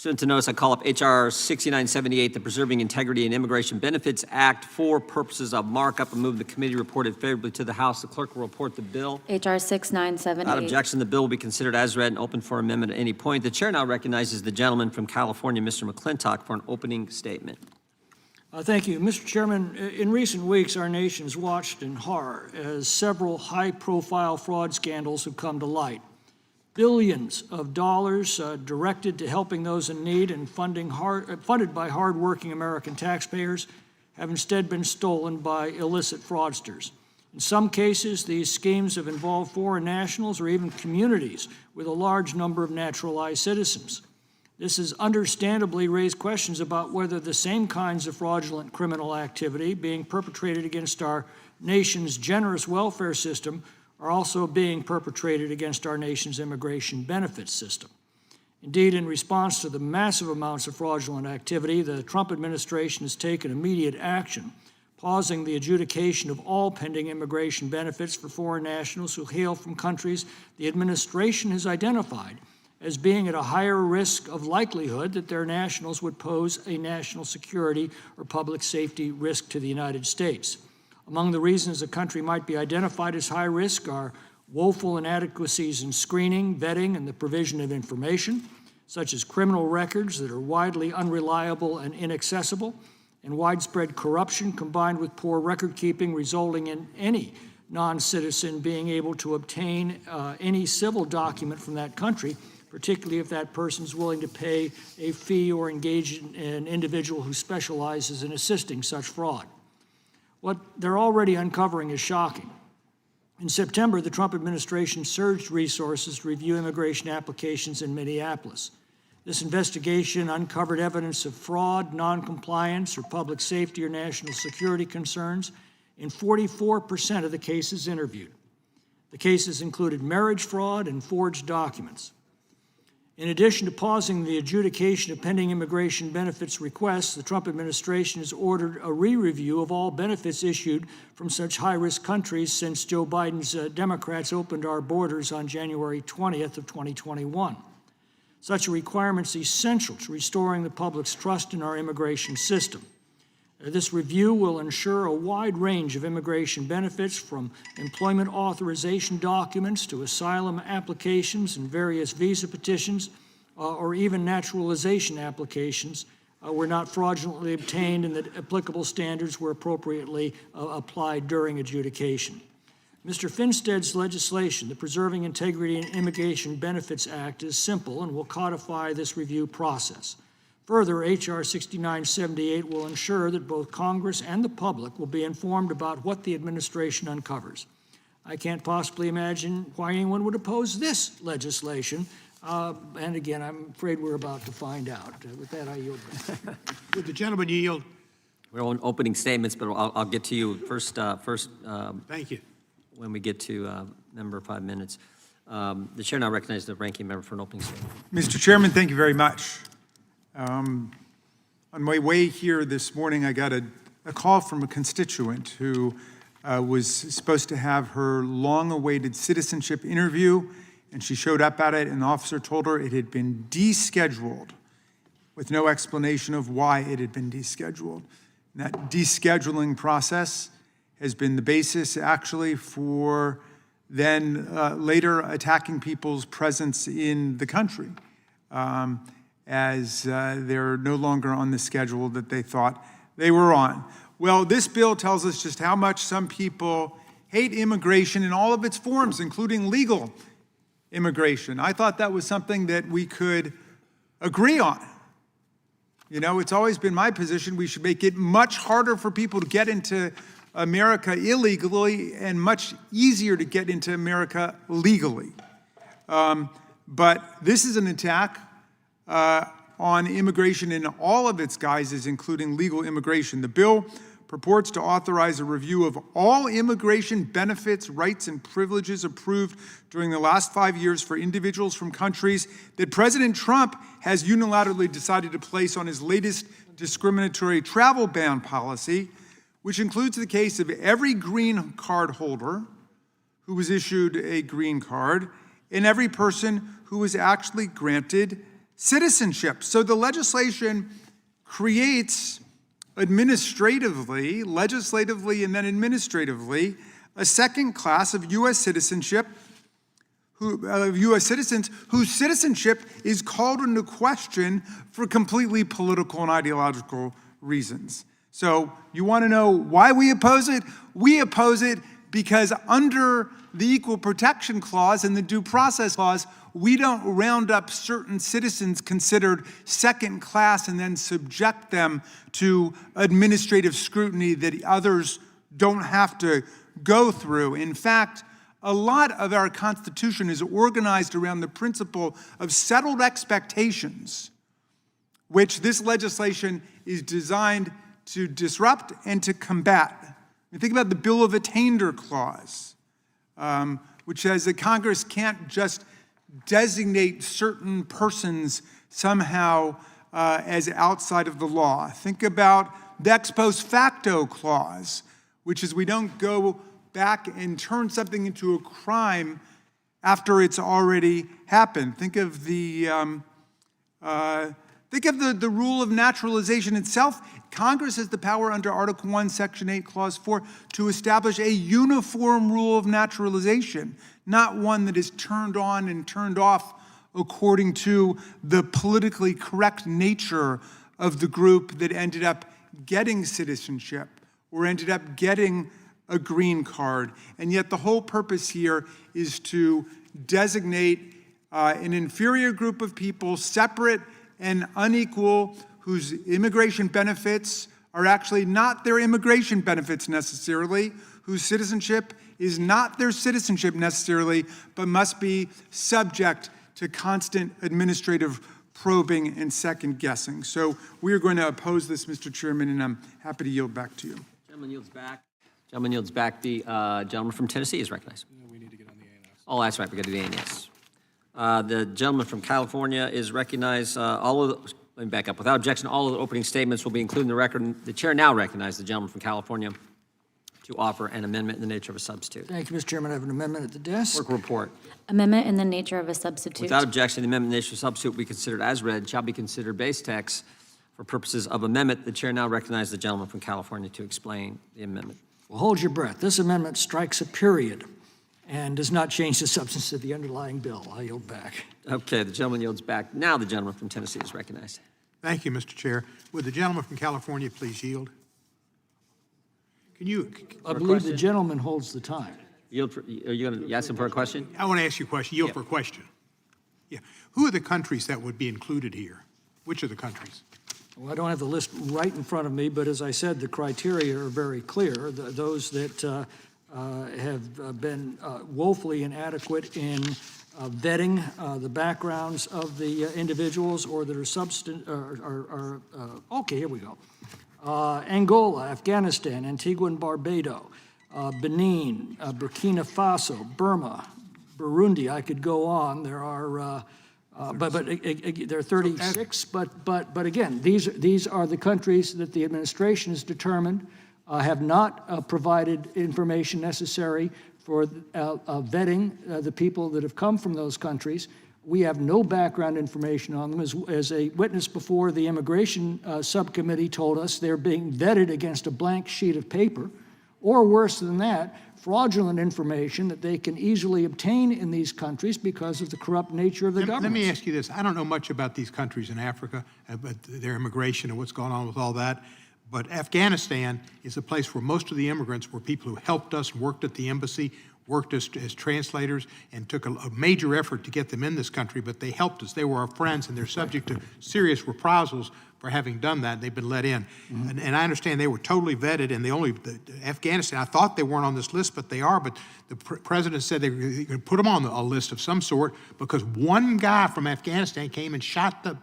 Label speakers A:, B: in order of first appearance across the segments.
A: Pursuant to notice, I call up H.R. 6978, the Preserving Integrity and Immigration Benefits Act, for purposes of markup. I move the committee reported favorably to the House. The clerk will report the bill.
B: H.R. 6978.
A: Without objection, the bill will be considered as read and open for amendment at any point. The chair now recognizes the gentleman from California, Mr. McClintock, for an opening statement.
C: Thank you. Mr. Chairman, in recent weeks, our nation has watched in horror as several high-profile fraud scandals have come to light. Billions of dollars directed to helping those in need and funded by hardworking American taxpayers have instead been stolen by illicit fraudsters. In some cases, these schemes have involved foreign nationals or even communities with a large number of naturalized citizens. This has understandably raised questions about whether the same kinds of fraudulent criminal activity being perpetrated against our nation's generous welfare system are also being perpetrated against our nation's immigration benefits system. Indeed, in response to the massive amounts of fraudulent activity, the Trump administration has taken immediate action, pausing the adjudication of all pending immigration benefits for foreign nationals who hail from countries the administration has identified as being at a higher risk of likelihood that their nationals would pose a national security or public safety risk to the United States. Among the reasons a country might be identified as high risk are woeful inadequacies in screening, vetting, and the provision of information, such as criminal records that are widely unreliable and inaccessible, and widespread corruption combined with poor record keeping, resulting in any non-citizen being able to obtain any civil document from that country, particularly if that person is willing to pay a fee or engage in an individual who specializes in assisting such fraud. What they're already uncovering is shocking. In September, the Trump administration surged resources to review immigration applications in Minneapolis. This investigation uncovered evidence of fraud, noncompliance, or public safety or national security concerns in 44% of the cases interviewed. The cases included marriage fraud and forged documents. In addition to pausing the adjudication of pending immigration benefits requests, the Trump administration has ordered a re-review of all benefits issued from such high-risk countries since Joe Biden's Democrats opened our borders on January 20th of 2021. Such a requirement is essential to restoring the public's trust in our immigration system. This review will ensure a wide range of immigration benefits, from employment authorization documents to asylum applications and various visa petitions, or even naturalization applications, were not fraudulently obtained and that applicable standards were appropriately applied during adjudication. Mr. Finstead's legislation, the Preserving Integrity and Immigration Benefits Act, is simple and will codify this review process. Further, H.R. 6978 will ensure that both Congress and the public will be informed about what the administration uncovers. I can't possibly imagine why anyone would oppose this legislation. And again, I'm afraid we're about to find out. With that, I yield.
D: Would the gentleman yield?
A: We're on opening statements, but I'll get to you first.
D: Thank you.
A: When we get to member 5 minutes. The chair now recognizes the ranking member for an opening statement.
E: Mr. Chairman, thank you very much. On my way here this morning, I got a call from a constituent who was supposed to have her long-awaited citizenship interview, and she showed up at it, and the officer told her it had been descheduled with no explanation of why it had been descheduled. And that descheduling process has been the basis, actually, for then later attacking people's presence in the country. As they're no longer on the schedule that they thought they were on. Well, this bill tells us just how much some people hate immigration in all of its forms, including legal immigration. I thought that was something that we could agree on. You know, it's always been my position we should make it much harder for people to get into America illegally and much easier to get into America legally. But this is an attack on immigration in all of its guises, including legal immigration. The bill purports to authorize a review of all immigration benefits, rights, and privileges approved during the last 5 years for individuals from countries that President Trump has unilaterally decided to place on his latest discriminatory travel ban policy, which includes the case of every green card holder who was issued a green card and every person who was actually granted citizenship. So the legislation creates administratively, legislatively, and then administratively, a second class of U.S. citizenship, U.S. citizens whose citizenship is called into question for completely political and ideological reasons. So you want to know why we oppose it? We oppose it because under the Equal Protection Clause and the Due Process Clause, we don't round up certain citizens considered second class and then subject them to administrative scrutiny that others don't have to go through. In fact, a lot of our Constitution is organized around the principle of settled expectations, which this legislation is designed to disrupt and to combat. Think about the Bill of Attainder Clause, which says that Congress can't just designate certain persons somehow as outside of the law. Think about the Ex Post Facto Clause, which is we don't go back and turn something into a crime after it's already happened. Think of the rule of naturalization itself. Congress has the power under Article 1, Section 8, Clause 4 to establish a uniform rule of naturalization, not one that is turned on and turned off according to the politically correct nature of the group that ended up getting citizenship or ended up getting a green card. And yet the whole purpose here is to designate an inferior group of people, separate and unequal, whose immigration benefits are actually not their immigration benefits necessarily, whose citizenship is not their citizenship necessarily, but must be subject to constant administrative probing and second guessing. So we are going to oppose this, Mr. Chairman, and I'm happy to yield back to you.
A: Gentleman yields back. Gentleman yields back. The gentleman from Tennessee is recognized.
B: We need to get on the ANS.
A: Oh, that's right. We got to do the ANS. The gentleman from California is recognized. Let me back up. Without objection, all of the opening statements will be included in the record. The chair now recognizes the gentleman from California to offer an amendment in the nature of a substitute.
C: Thank you, Mr. Chairman. I have an amendment at the desk.
A: Clerk will report.
F: Amendment in the nature of a substitute.
A: Without objection, the amendment in the nature of a substitute will be considered as read, shall be considered base text for purposes of amendment. The chair now recognizes the gentleman from California to explain the amendment.
C: Well, hold your breath. This amendment strikes a period and does not change the substance of the underlying bill. I yield back.
A: Okay, the gentleman yields back. Now the gentleman from Tennessee is recognized.
D: Thank you, Mr. Chair. Would the gentleman from California please yield? Can you,
C: I believe the gentleman holds the time.
A: Yield for, are you going to ask him for a question?
D: I want to ask you a question. Yield for a question. Yeah. Who are the countries that would be included here? Which are the countries?
C: Well, I don't have the list right in front of me, but as I said, the criteria are very clear. Those that have been woefully inadequate in vetting the backgrounds of the individuals or that are okay, here we go. Angola, Afghanistan, Antigua and Barbados, Benin, Burkina Faso, Burma, Burundi. I could go on. There are, but there are 36. But again, these are the countries that the administration has determined have not provided information necessary for vetting the people that have come from those countries. We have no background information on them. As a witness before the immigration subcommittee told us, they're being vetted against a blank sheet of paper, or worse than that, fraudulent information that they can easily obtain in these countries because of the corrupt nature of the government.
D: Let me ask you this. I don't know much about these countries in Africa, but their immigration and what's going on with all that. But Afghanistan is a place where most of the immigrants were people who helped us, worked at the embassy, worked as translators, and took a major effort to get them in this country, but they helped us. They were our friends, and they're subject to serious reprisals for having done that. They've been let in. Mm-hmm. And I understand they were totally vetted, and Afghanistan, I thought they weren't on this list, but they are, but the president said they were going to put them on a list of some sort because one guy from Afghanistan came and shot the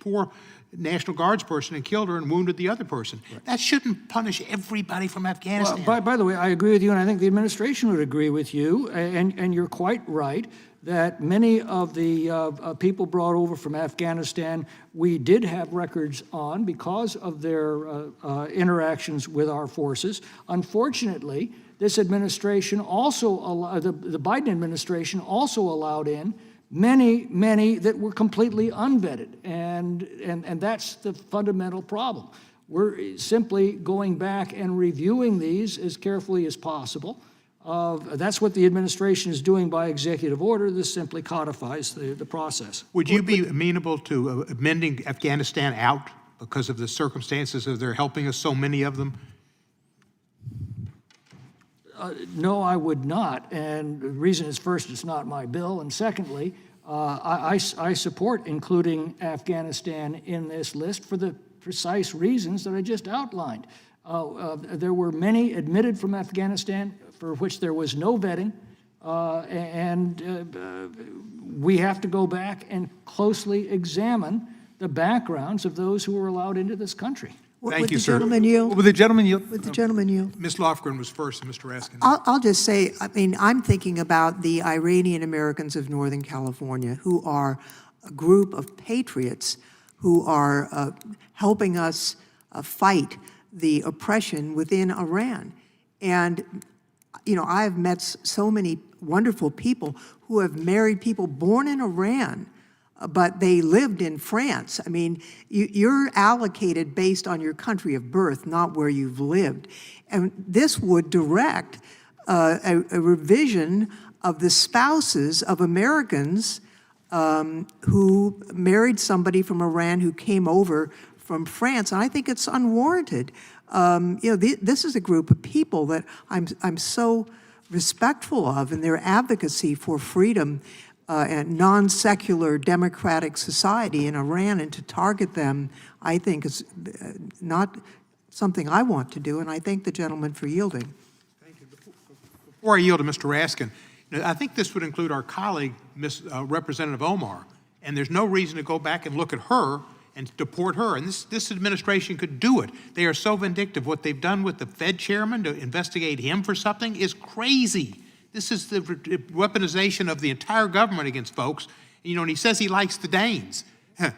D: poor National Guards person and killed her and wounded the other person. Right. That shouldn't punish everybody from Afghanistan.
C: Well, by the way, I agree with you, and I think the administration would agree with you, and you're quite right that many of the people brought over from Afghanistan, we did have records on because of their interactions with our forces. Unfortunately, this administration also, the Biden administration also allowed in many that were completely unvetted, and that's the fundamental problem. We're simply going back and reviewing these as carefully as possible. That's what the administration is doing by executive order. This simply codifies the process.
D: Would you be amenable to amending Afghanistan out because of the circumstances of their helping us, so many of them?
C: No, I would not. And the reason is, first, it's not my bill. And secondly, I support including Afghanistan in this list for the precise reasons that I just outlined. There were many admitted from Afghanistan for which there was no vetting. We have to go back and closely examine the backgrounds of those who were allowed into this country.
D: Thank you, sir.
E: Would the gentleman yield?
B: Would the gentleman yield?
D: Ms. Lofgren was first, and Mr. Raskin.
B: I'll just say, I mean, I'm thinking about the Iranian Americans of Northern California, who are a group of patriots who are helping us fight the oppression within Iran. And, you know, I've met so many wonderful people who have married people born in Iran, but they lived in France. I mean, you're allocated based on your country of birth, not where you've lived. And this would direct a revision of the spouses of Americans who married somebody from Iran who came over from France, and I think it's unwarranted. You know, this is a group of people that I'm so respectful of in their advocacy for freedom and non-secular democratic society in Iran, and to target them, I think, is not something I want to do, and I thank the gentleman for yielding.
D: Thank you. Before I yield to Mr. Raskin, I think this would include our colleague, Representative Omar, and there's no reason to go back and look at her and deport her, and this administration could do it. They are so vindictive. What they've done with the Fed chairman to investigate him for something is crazy. This is the weaponization of the entire government against folks. You know, and he says he likes the Danes.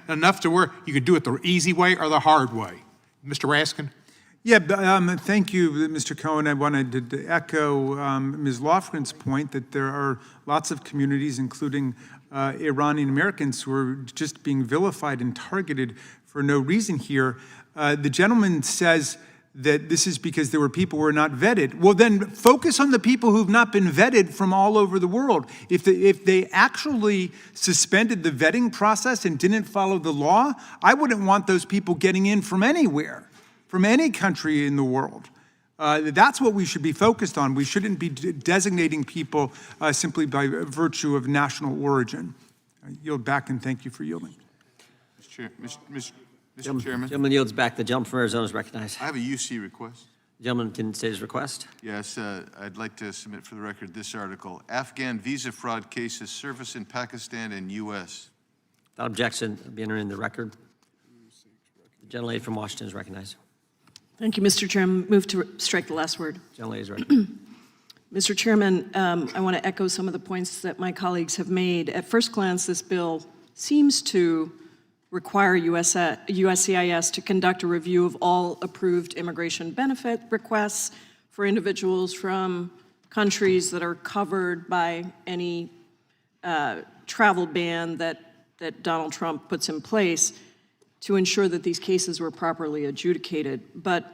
D: Enough to where you could do it the easy way or the hard way. Mr. Raskin?
E: Yeah, thank you, Mr. Cohen. I wanted to echo Ms. Lofgren's point that there are lots of communities, including Iranian Americans, who are just being vilified and targeted for no reason here. The gentleman says that this is because there were people who were not vetted. Well, then focus on the people who've not been vetted from all over the world. If they actually suspended the vetting process and didn't follow the law, I wouldn't want those people getting in from anywhere, from any country in the world. That's what we should be focused on. We shouldn't be designating people simply by virtue of national origin. I yield back and thank you for yielding.
G: Mr. Chairman,
A: Gentleman yields back. The gentleman from Arizona is recognized.
G: I have a UC request.
A: Gentleman can state his request.
G: Yes, I'd like to submit for the record this article. Afghan visa fraud cases surface in Pakistan and U.S.
A: Without objection, be entered in the record. The gentlelady from Washington is recognized.
H: Thank you, Mr. Chairman. Move to strike the last word.
A: Gentlelady is recognized.
H: Mr. Chairman, I want to echo some of the points that my colleagues have made. At first glance, this bill seems to require USCIS to conduct a review of all approved immigration benefit requests for individuals from countries that are covered by any travel ban that Donald Trump puts in place to ensure that these cases were properly adjudicated. But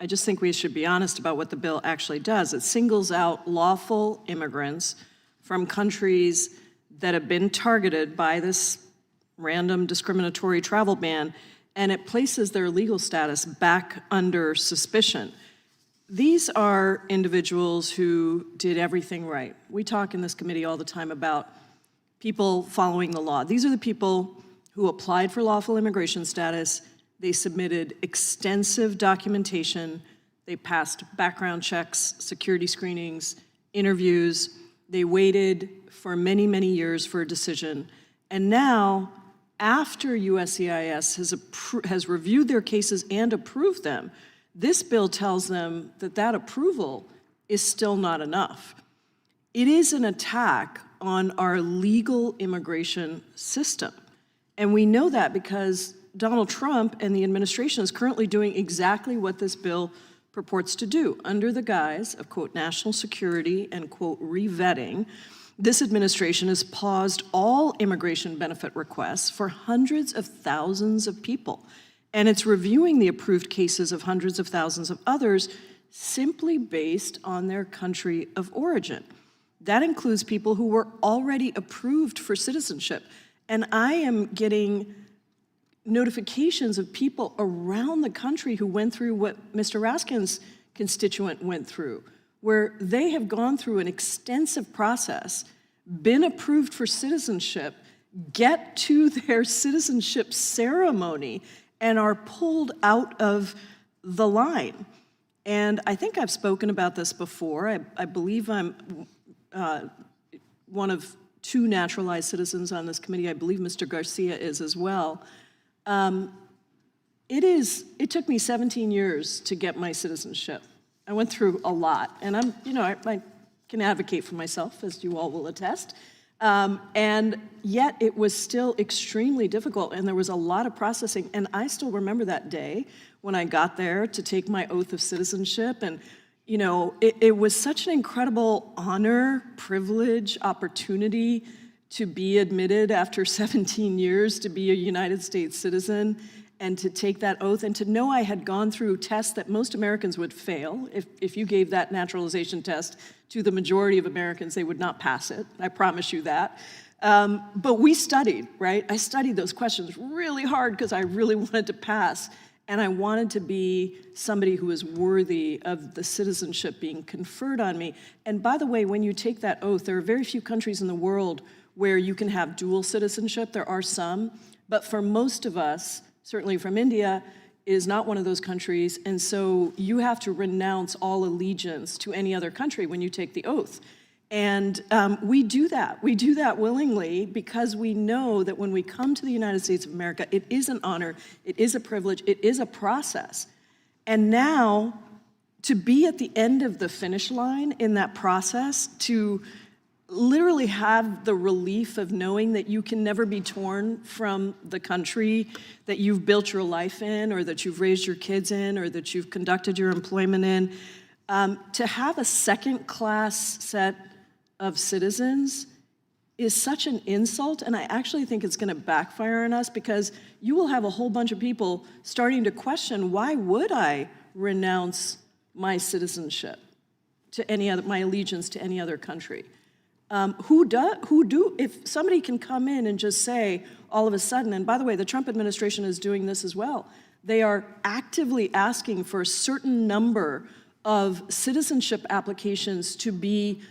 H: I just think we should be honest about what the bill actually does. It singles out lawful immigrants from countries that have been targeted by this random discriminatory travel ban, and it places their legal status back under suspicion. These are individuals who did everything right. We talk in this committee all the time about people following the law. These are the people who applied for lawful immigration status. They submitted extensive documentation. They passed background checks, security screenings, interviews. They waited for many, many years for a decision. And now, after USCIS has reviewed their cases and approved them, this bill tells them that that approval is still not enough. It is an attack on our legal immigration system. And we know that because Donald Trump and the administration is currently doing exactly what this bill purports to do. Under the guise of, quote, national security and, quote, revetting, this administration has paused all immigration benefit requests for hundreds of thousands of people, and it's reviewing the approved cases of hundreds of thousands of others simply based on their country of origin. That includes people who were already approved for citizenship. And I am getting notifications of people around the country who went through what Mr. Raskin's constituent went through, where they have gone through an extensive process, been approved for citizenship, get to their citizenship ceremony, and are pulled out of the line. And I think I've spoken about this before. I believe I'm one of 2 naturalized citizens on this committee. I believe Mr. Garcia is as well. It took me 17 years to get my citizenship. I went through a lot, and I can advocate for myself, as you all will attest. And yet it was still extremely difficult, and there was a lot of processing. And I still remember that day when I got there to take my oath of citizenship. And it was such an incredible honor, privilege, opportunity to be admitted after 17 years to be a United States citizen and to take that oath and to know I had gone through tests that most Americans would fail. If you gave that naturalization test to the majority of Americans, they would not pass it. I promise you that. But we studied, right? I studied those questions really hard because I really wanted to pass. And I wanted to be somebody who was worthy of the citizenship being conferred on me. And by the way, when you take that oath, there are very few countries in the world where you can have dual citizenship. There are some, but for most of us, certainly from India, it is not one of those countries. And so you have to renounce all allegiance to any other country when you take the oath. And we do that. We do that willingly because we know that when we come to the United States of America, it is an honor, it is a privilege, it is a process. And now, to be at the end of the finish line in that process, to literally have the relief of knowing that you can never be torn from the country that you've built your life in, or that you've raised your kids in, or that you've conducted your employment in, to have a second-class set of citizens is such an insult, and I actually think it's gonna backfire on us because you will have a whole bunch of people starting to question, why would I renounce my citizenship to any other, my allegiance to any other country? If somebody can come in and just say all of a sudden, and by the way, the Trump administration is doing this as well, they are actively asking for a certain number of citizenship applications to be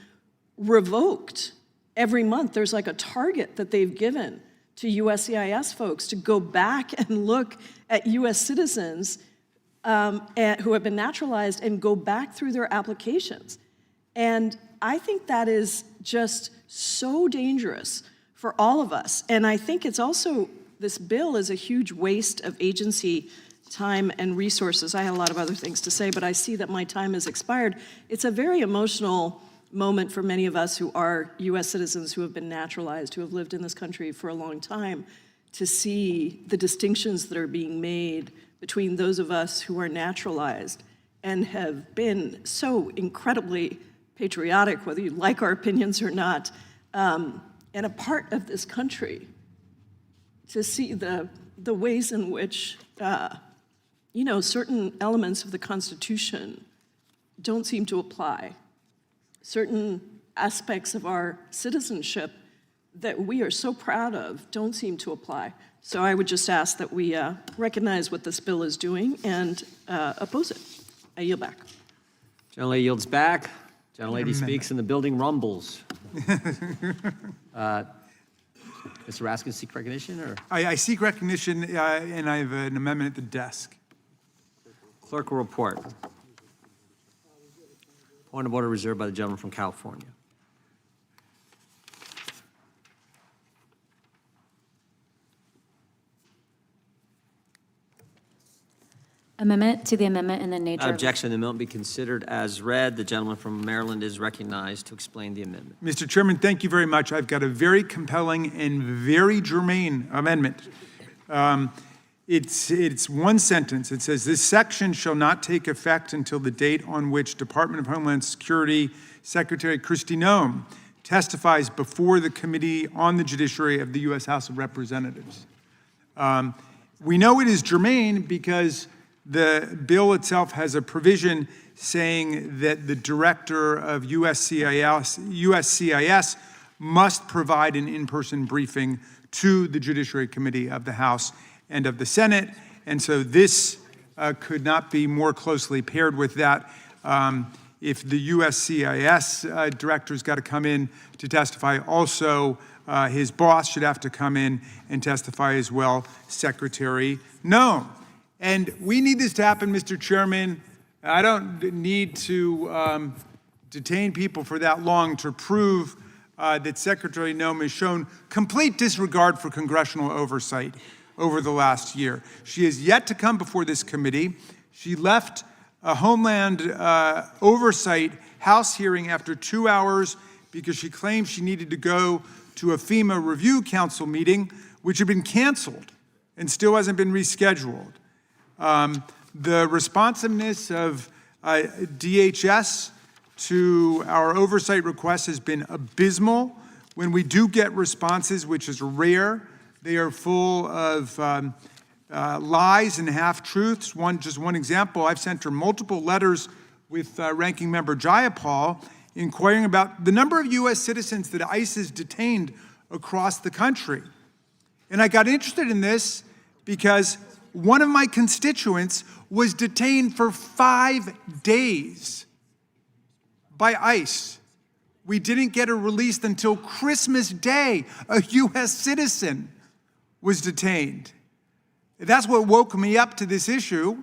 H: revoked every month. There's like a target that they've given to USCIS folks to go back and look at US citizens who have been naturalized and go back through their applications. And I think that is just so dangerous for all of us. And I think it's also, this bill is a huge waste of agency time and resources. I had a lot of other things to say, but I see that my time has expired. It's a very emotional moment for many of us who are US citizens who have been naturalized, who have lived in this country for a long time, to see the distinctions that are being made between those of us who are naturalized and have been so incredibly patriotic, whether you like our opinions or not, and a part of this country, to see the ways in which certain elements of the Constitution don't seem to apply. Certain aspects of our citizenship that we are so proud of don't seem to apply. So I would just ask that we recognize what this bill is doing and oppose it. I yield back.
A: Gentlelady yields back. Gentlelady speaks and the building rumbles. Mr. Raskin, seek recognition, or?
E: I seek recognition, and I have an amendment at the desk.
A: Clerk will report. Point of order reserved by the gentleman from California.
F: Amendment to the amendment in the nature
A: Without
F: of...
A: objection, the amendment be considered as read. The gentleman from Maryland is recognized to explain the amendment.
E: Mr. Chairman, thank you very much. I've got a very compelling and very germane amendment. It's one sentence. It says, this section shall not take effect until the date on which Department of Homeland Security Secretary Kristi Noem testifies before the Committee on the Judiciary of the U.S. House of Representatives. We know it is germane because the bill itself has a provision saying that the director of USCIS must provide an in-person briefing to the Judiciary Committee of the House and of the Senate. And so this could not be more closely paired with that. If the USCIS director's got to come in to testify, also his boss should have to come in and testify as well, Secretary Noem. And we need this to happen, Mr. Chairman. I don't need to detain people for that long to prove that Secretary Noem has shown complete disregard for congressional oversight over the last year. She has yet to come before this committee. She left a Homeland Oversight House hearing after 2 hours because she claimed she needed to go to a FEMA Review Council meeting, which had been canceled and still hasn't been rescheduled. The responsiveness of DHS to our oversight requests has been abysmal. When we do get responses, which is rare, they are full of lies and half-truths. Just one example, I've sent her multiple letters with Ranking Member Jayapal inquiring about the number of U.S. citizens that ICE has detained across the country. And I got interested in this because one of my constituents was detained for 5 days by ICE. We didn't get her released until Christmas Day. A U.S. citizen was detained. That's what woke me up to this issue.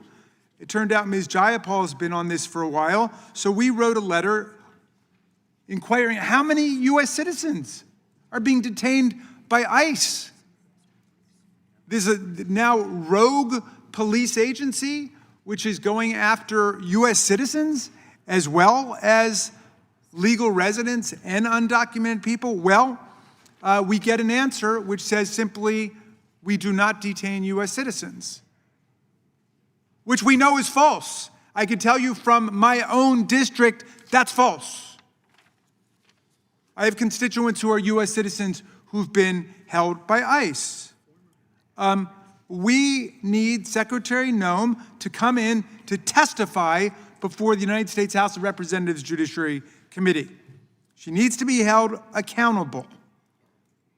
E: It turned out Ms. Jayapal has been on this for a while, so we wrote a letter inquiring how many U.S. citizens are being detained by ICE. There's a now rogue police agency which is going after U.S. citizens as well as legal residents and undocumented people. Well, we get an answer which says simply, we do not detain U.S. citizens, which we know is false. I can tell you from my own district, that's false. I have constituents who are U.S. citizens who've been held by ICE. We need Secretary Noem to come in to testify before the United States House of Representatives Judiciary Committee. She needs to be held accountable.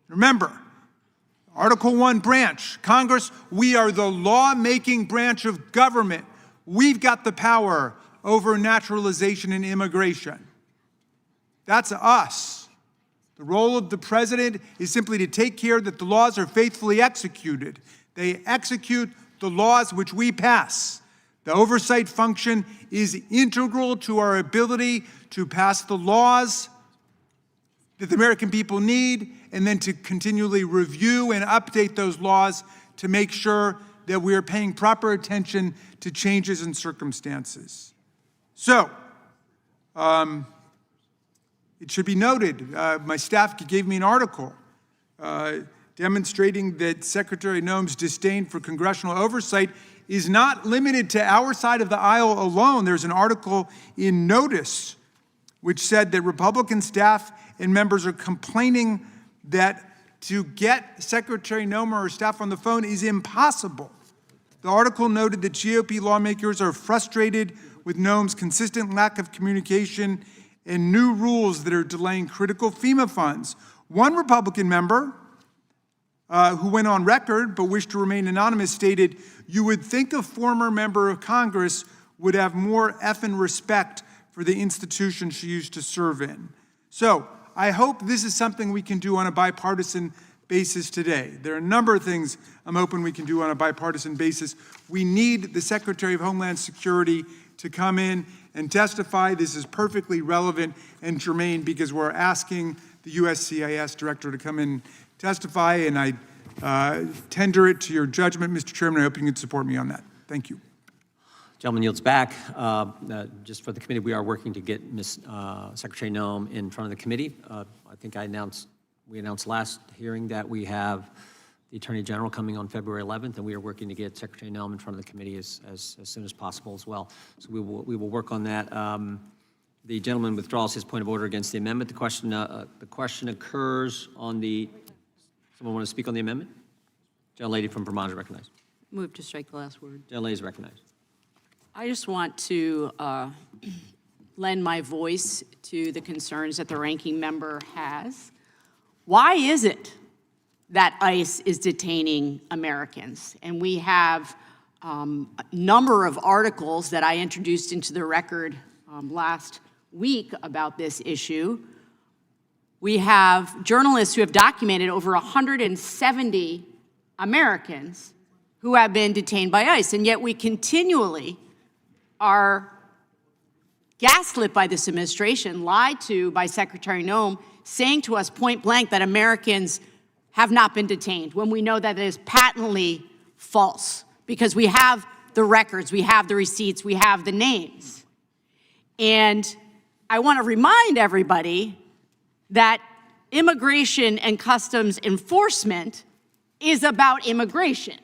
E: Remember, Article 1 branch, Congress, we are the law-making branch of government. We've got the power over naturalization and immigration. That's us. The role of the president is simply to take care that the laws are faithfully executed. They execute the laws which we pass. The oversight function is integral to our ability to pass the laws that the American people need, and then to continually review and update those laws to make sure that we are paying proper attention to changes in circumstances. So, it should be noted, my staff gave me an article demonstrating that Secretary Noem's disdain for congressional oversight is not limited to our side of the aisle alone. There's an article in Notice which said that Republican staff and members are complaining that to get Secretary Noem or her staff on the phone is impossible. The article noted that GOP lawmakers are frustrated with Noem's consistent lack of communication and new rules that are delaying critical FEMA funds. One Republican member who went on record but wished to remain anonymous stated, "You would think a former member of Congress would have more effing respect for the institution she used to serve in." So I hope this is something we can do on a bipartisan basis today. There are a number of things I'm hoping we can do on a bipartisan basis. We need the Secretary of Homeland Security to come in and testify. This is perfectly relevant and germane because we're asking the USCIS director to come in and testify, and I tender it to your judgment, Mr. Chairman. I hope you can support me on that. Thank you.
A: Gentleman yields back. Just for the committee, we are working to get Ms. Secretary Noem in front of the committee. I think we announced last hearing that we have the Attorney General coming on February 11th, and we are working to get Secretary Noem in front of the committee as soon as possible as well. So we will work on that. The gentleman withdraws his point of order against the amendment. The question occurs on the, someone want to speak on the amendment? Gentlelady from Vermont is recognized.
I: Move to strike the last word.
A: Gentlelady is recognized.
I: I just want to lend my voice to the concerns that the ranking member has. Why is it that ICE is detaining Americans? And we have a number of articles that I introduced into the record last week about this issue. We have journalists who have documented over 170 Americans who have been detained by ICE, and yet we continually are gaslit by this administration, lied to by Secretary Noem, saying to us point blank that Americans have not been detained, when we know that it is patently false, because we have the records, we have the receipts, we have the names. And I want to remind everybody that immigration and customs enforcement is about immigration.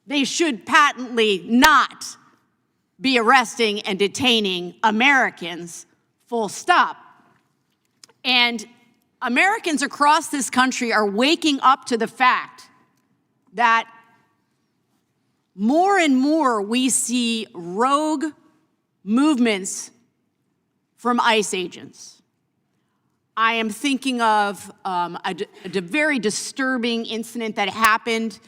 I: They should patently not be arresting and detaining Americans, full stop. And Americans across this country are waking up to the fact that more and more we see rogue movements from ICE agents. I am thinking of a very disturbing incident that happened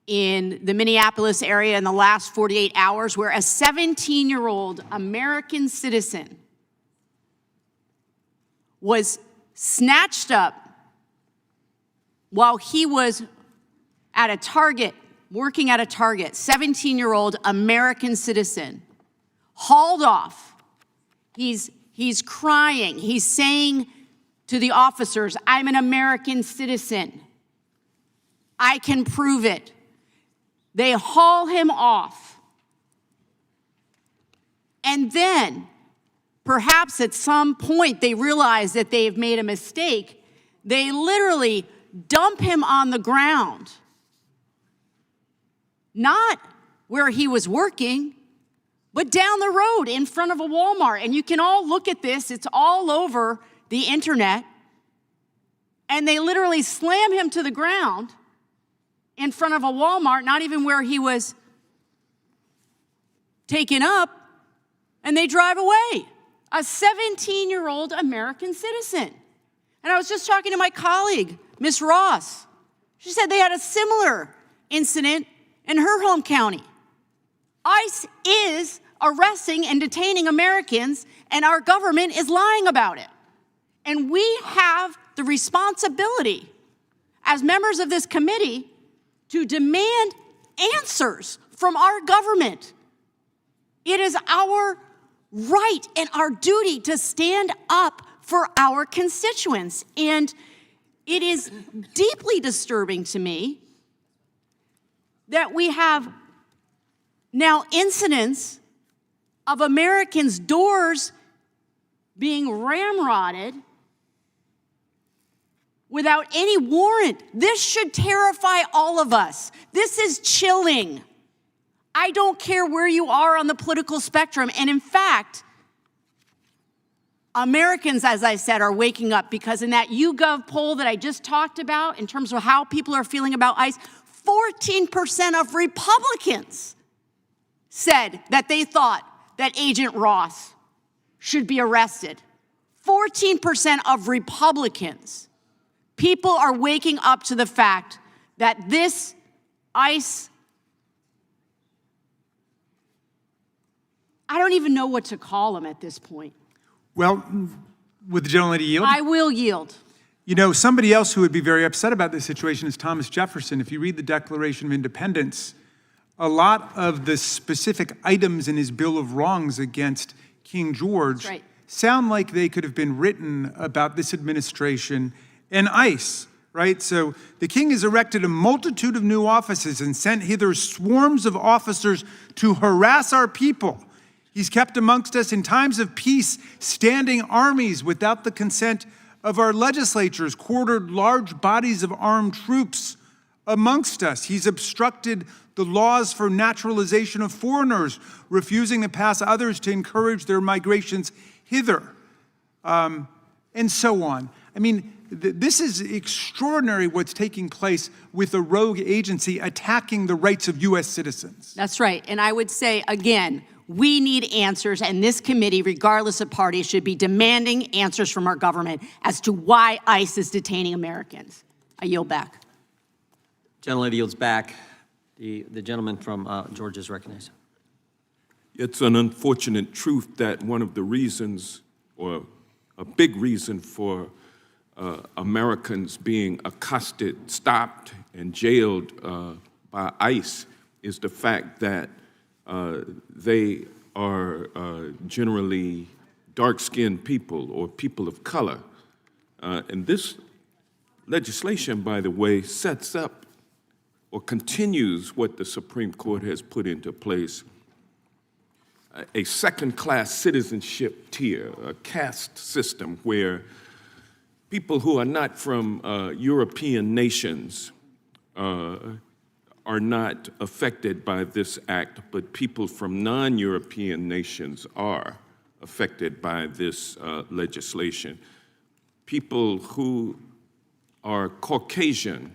I: in the Minneapolis area in the last 48 hours, where a 17-year-old American citizen was snatched up while he was at a Target, working at a Target, 17-year-old American citizen, hauled off. He's crying. He's saying to the officers, "I'm an American citizen. I can prove it." They haul him off. And then, perhaps at some point, they realize that they've made a mistake. They literally dump him on the ground. Not where he was working, but down the road in front of a Walmart. And you can all look at this. It's all over the internet. And they literally slam him to the ground in front of a Walmart, not even where he was taken up, and they drive away. A 17-year-old American citizen. And I was just talking to my colleague, Ms. Ross. She said they had a similar incident in her home county. ICE is arresting and detaining Americans, and our government is lying about it. And we have the responsibility as members of this committee to demand answers from our government. It is our right and our duty to stand up for our constituents. And it is deeply disturbing to me that we have now incidents of Americans' doors being ramrodded without any warrant. This should terrify all of us. This is chilling. I don't care where you are on the political spectrum. And in fact, Americans, as I said, are waking up, because in that YouGov poll that I just talked about, in terms of how people are feeling about ICE, 14% of Republicans said that they thought that Agent Ross should be arrested. 14% of Republicans. People are waking up to the fact that this ICE, I don't even know what to call them at this point.
E: Well, would the gentlelady yield?
I: I will yield.
E: You know, somebody else who would be very upset about this situation is Thomas Jefferson. If you read the Declaration of Independence, a lot of the specific items in his Bill of Wrongs against King George sound like they could have been written about this administration and ICE, right? So the king has erected a multitude of new offices and sent hither swarms of officers to harass our people. He's kept amongst us in times of peace standing armies without the consent of our legislatures, quartered large bodies of armed troops amongst us. He's obstructed the laws for naturalization of foreigners, refusing to pass others to encourage their migrations hither, and so on. I mean, this is extraordinary what's taking place with a rogue agency attacking the rights of U.S. citizens.
I: That's right. And I would say, again, we need answers, and this committee, regardless of party, should be demanding answers from our government as to why ICE is detaining Americans. I yield back.
A: Gentlelady yields back. The gentleman from Georgia is recognized.
J: It's an unfortunate truth that one of the reasons, or a big reason for Americans being accosted, stopped, and jailed by ICE is the fact that they are generally dark-skinned people or people of color. And this legislation, by the way, sets up or continues what the Supreme Court has put into place, a second-class citizenship tier, a caste system where people who are not from European nations are not affected by this act, but people from non-European nations are affected by this legislation. People who are Caucasian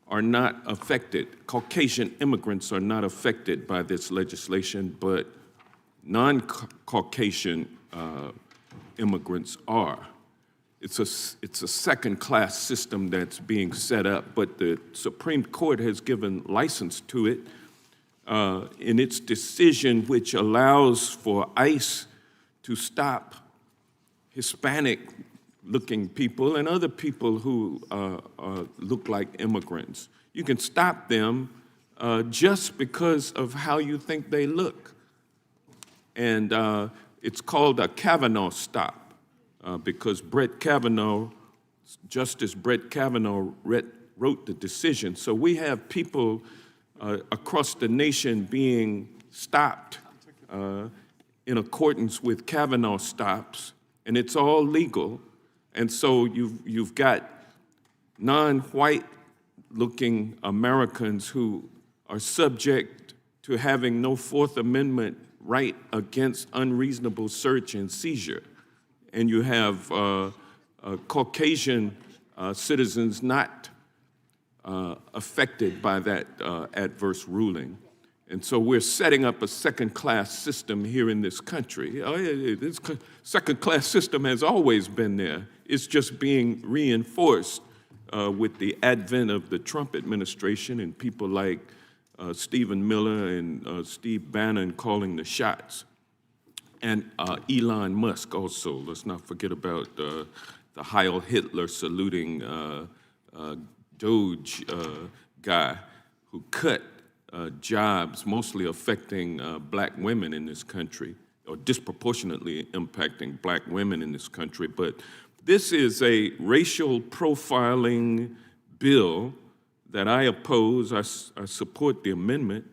J: are not affected. Caucasian immigrants are not affected by this legislation, but non-Caucasian immigrants are. It's a second-class system that's being set up, but the Supreme Court has given license to it in its decision, which allows for ICE to stop Hispanic-looking people and other people who look like immigrants. You can stop them just because of how you think they look. And it's called a Kavanaugh stop. Because Justice Brett Kavanaugh wrote the decision. So we have people across the nation being stopped in accordance with Kavanaugh stops, and it's all legal. And so you've got non-white looking Americans who are subject to having no Fourth Amendment right against unreasonable search and seizure. And you have Caucasian citizens not affected by that adverse ruling. And so we're setting up a second-class system here in this country. This second-class system has always been there. It's just being reinforced with the advent of the Trump administration and people like Stephen Miller and Steve Bannon calling the shots. And Elon Musk also. Let's not forget about the Heil Hitler saluting Doge guy who cut jobs mostly affecting black women in this country, or disproportionately impacting black women in this country. But this is a racial profiling bill that I oppose. I support the amendment,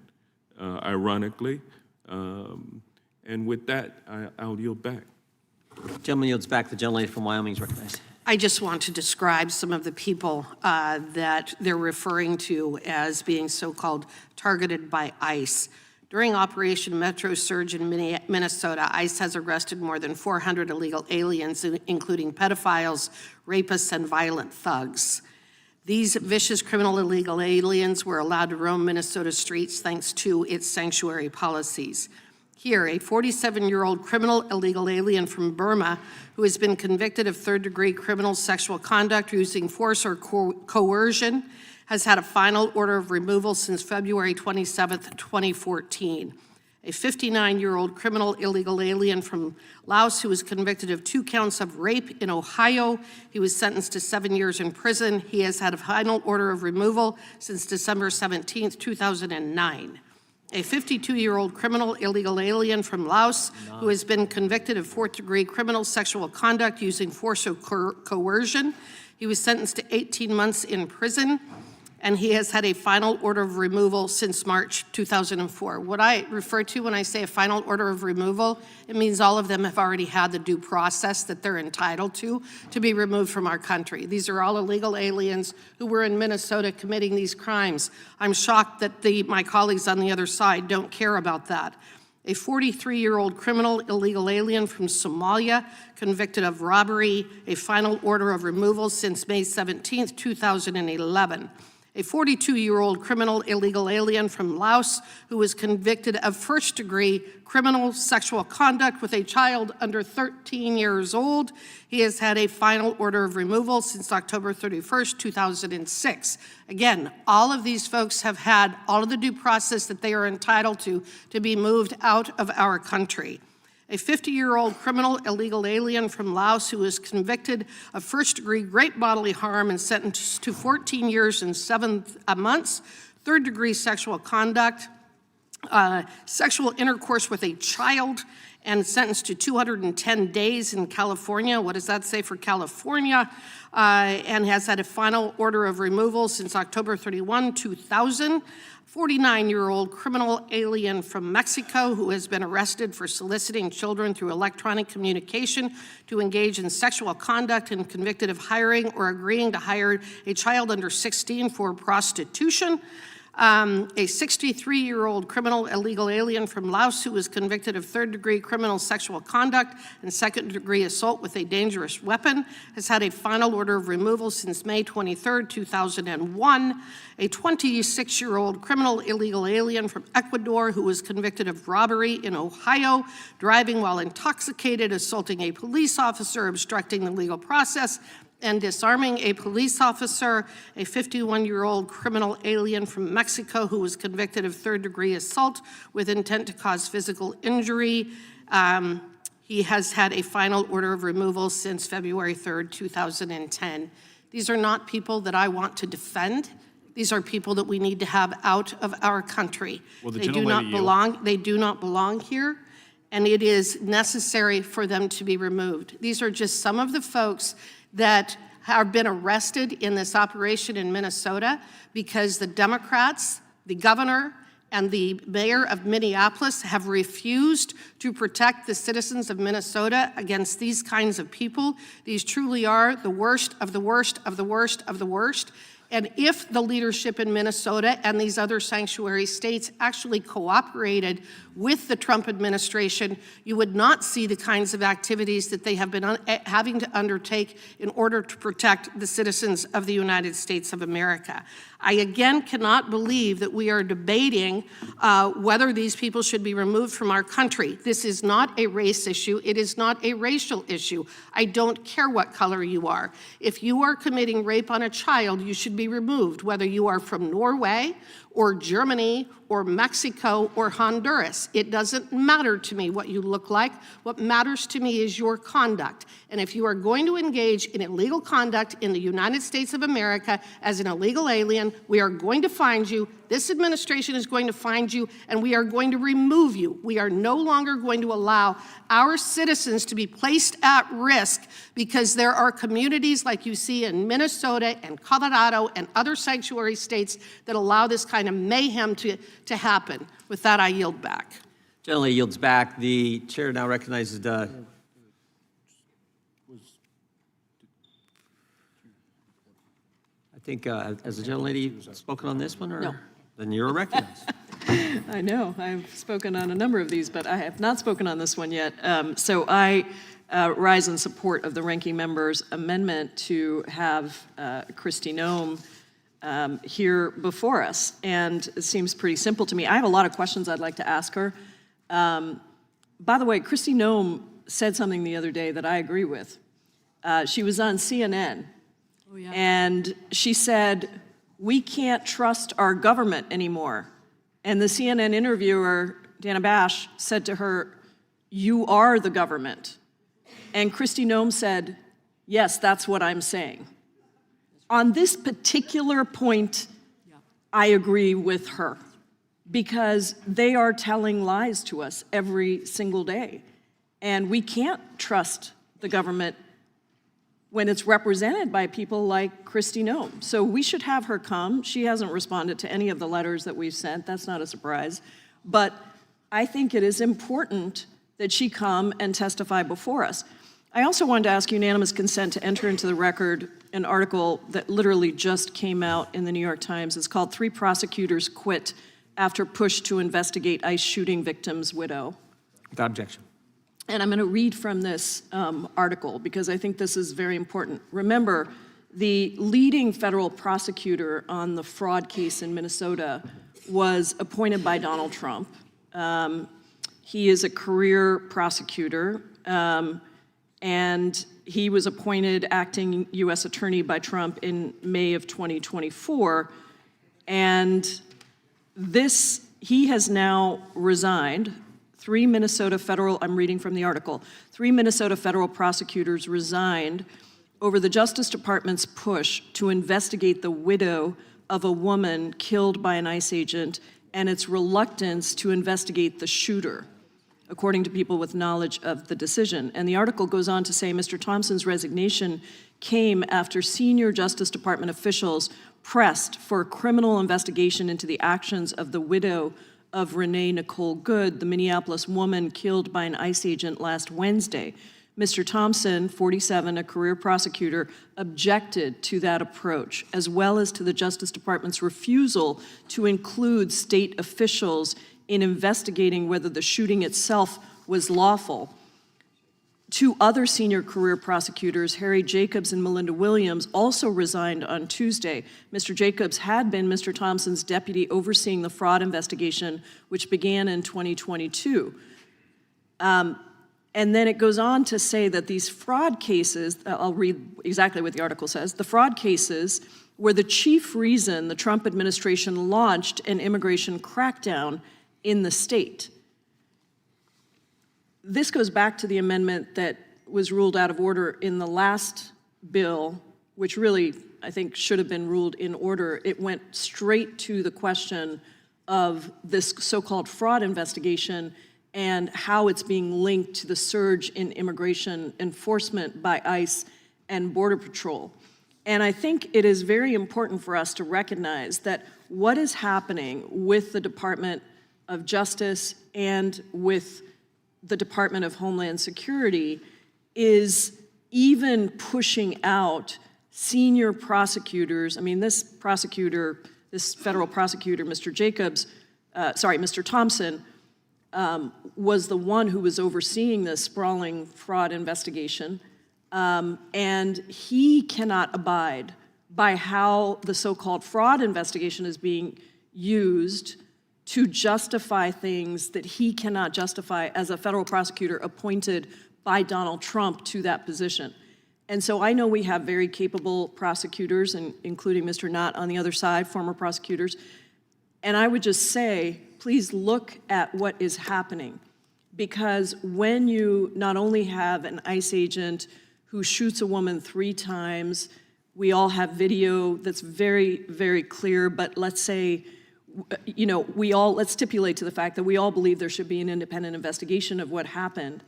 J: ironically. And with that, I'll yield back.
A: Gentleman yields back. The gentlelady from Wyoming is recognized.
K: I just want to describe some of the people that they're referring to as being so-called targeted by ICE. During Operation Metro Surge in Minnesota, ICE has arrested more than 400 illegal aliens, including pedophiles, rapists, and violent thugs. These vicious criminal illegal aliens were allowed to roam Minnesota streets thanks to its sanctuary policies. Here, a 47-year-old criminal illegal alien from Burma who has been convicted of third-degree criminal sexual conduct using force or coercion has had a final order of removal since February 27, 2014. A 59-year-old criminal illegal alien from Laos who was convicted of 2 counts of rape in Ohio. He was sentenced to 7 years in prison. He has had a final order of removal since December 17, 2009. A 52-year-old criminal illegal alien from Laos who has been convicted of 4th-degree criminal sexual conduct using force or coercion. He was sentenced to 18 months in prison. and he has had a final order of removal since March 2004. What I refer to when I say a final order of removal, it means all of them have already had the due process that they're entitled to be removed from our country. These are all illegal aliens who were in Minnesota committing these crimes. I'm shocked that my colleagues on the other side don't care about that. A 43-year-old criminal illegal alien from Somalia convicted of robbery, a final order of removal since May 17, 2011. A 42-year-old criminal illegal alien from Laos who was convicted of first-degree criminal sexual conduct with a child under 13 years old. He has had a final order of removal since October 31st, 2006. Again, all of these folks have had all of the due process that they are entitled to be moved out of our country. A 50-year-old criminal illegal alien from Laos who was convicted of first-degree great bodily harm and sentenced to 14 years and 7 months, third-degree sexual conduct, sexual intercourse with a child, and sentenced to 210 days in California. What does that say for California? And has had a final order of removal since October 31, 2000. 49-year-old criminal alien from Mexico who has been arrested for soliciting children through electronic communication to engage in sexual conduct and convicted of hiring or agreeing to hire a child under 16 for prostitution. A 63-year-old criminal illegal alien from Laos who was convicted of third-degree criminal sexual conduct and second-degree assault with a dangerous weapon has had a final order of removal since May 23, 2001. A 26-year-old criminal illegal alien from Ecuador who was convicted of robbery in Ohio, driving while intoxicated, assaulting a police officer, obstructing the legal process, and disarming a police officer. A 51-year-old criminal alien from Mexico who was convicted of third-degree assault with intent to cause physical injury. He has had a final order of removal since February 3rd, 2010. These are not people that I want to defend. These are people that we need to have out of our country. They do not belong. They do not belong here, and it is necessary for them to be removed. These are just some of the folks that have been arrested in this operation in Minnesota because the Democrats, the governor, and the mayor of Minneapolis have refused to protect the citizens of Minnesota against these kinds of people. These truly are the worst of the worst of the worst of the worst. And if the leadership in Minnesota and these other sanctuary states actually cooperated with the Trump administration, you would not see the kinds of activities that they have been having to undertake in order to protect the citizens of the United States of America. I again cannot believe that we are debating whether these people should be removed from our country. This is not a race issue. It is not a racial issue. I don't care what color you are. If you are committing rape on a child, you should be removed, whether you are from Norway or Germany or Mexico or Honduras. It doesn't matter to me what you look like. What matters to me is your conduct. And if you are going to engage in illegal conduct in the United States of America as an illegal alien, we are going to find you. This administration is going to find you, and we are going to remove you. We are no longer going to allow our citizens to be placed at risk because there are communities like you see in Minnesota and Colorado and other sanctuary states that allow this kind of mayhem to happen. With that, I yield back.
A: Gentleman yields back. The chair now recognizes I think, has the gentlelady spoken on this one? Or?
H: No.
A: Then you're recognized.
H: I know, I've spoken on a number of these, but I have not spoken on this one yet. So I rise in support of the ranking member's amendment to have Kristi Noem here before us. And it seems pretty simple to me. I have a lot of questions I'd like to ask her. By the way, Kristi Noem said something the other day that I agree with. She was on CNN, and she said, "We can't trust our government anymore." And the CNN interviewer, Dana Bash, said to her, "You are the government." And Kristi Noem said, "Yes, that's what I'm saying." On this particular point, I agree with her, because they are telling lies to us every single day. And we can't trust the government when it's represented by people like Kristi Noem. So we should have her come. She hasn't responded to any of the letters that we've sent. That's not a surprise. But I think it is important that she come and testify before us. I also wanted to ask unanimous consent to enter into the record an article that literally just came out in the New York Times. It's called "3 Prosecutors Quit After Push to Investigate ICE Shooting Victim's Widow."
A: Without objection.
H: And I'm going to read from this article because I think this is very important. Remember, the leading federal prosecutor on the fraud case in Minnesota was appointed by Donald Trump. He is a career prosecutor, and he was appointed acting U.S. attorney by Trump in May of 2024. And he has now resigned. 3 Minnesota federal, I'm reading from the article, 3 Minnesota federal prosecutors resigned over the Justice Department's push to investigate the widow of a woman killed by an ICE agent and its reluctance to investigate the shooter, according to people with knowledge of the decision. And the article goes on to say Mr. Thompson's resignation came after senior Justice Department officials pressed for a criminal investigation into the actions of the widow of Renee Nicole Good, the Minneapolis woman killed by an ICE agent last Wednesday. Mr. Thompson, 47, a career prosecutor, objected to that approach, as well as to the Justice Department's refusal to include state officials in investigating whether the shooting itself was lawful. 2 other senior career prosecutors, Harry Jacobs and Melinda Williams, also resigned on Tuesday. Mr. Jacobs had been Mr. Thompson's deputy overseeing the fraud investigation, which began in 2022. And then it goes on to say that these fraud cases, I'll read exactly what the article says, the fraud cases were the chief reason the Trump administration launched an immigration crackdown in the state. This goes back to the amendment that was ruled out of order in the last bill, which really, I think, should have been ruled in order. It went straight to the question of this so-called fraud investigation and how it's being linked to the surge in immigration enforcement by ICE and Border Patrol. And I think it is very important for us to recognize that what is happening with the Department of Justice and with the Department of Homeland Security is even pushing out senior prosecutors. I mean, this federal prosecutor, Mr. Thompson, was the one who was overseeing this sprawling fraud investigation, and he cannot abide by how the so-called fraud investigation is being used to justify things that he cannot justify as a federal prosecutor appointed by Donald Trump to that position. And so I know we have very capable prosecutors, and including Mr. Knott on the other side, former prosecutors. And I would just say, please look at what is happening. Because when you not only have an ICE agent who shoots a woman 3 times, we all have video that's very, very clear, but let's say, let's stipulate to the fact that we all believe there should be an independent investigation of what happened.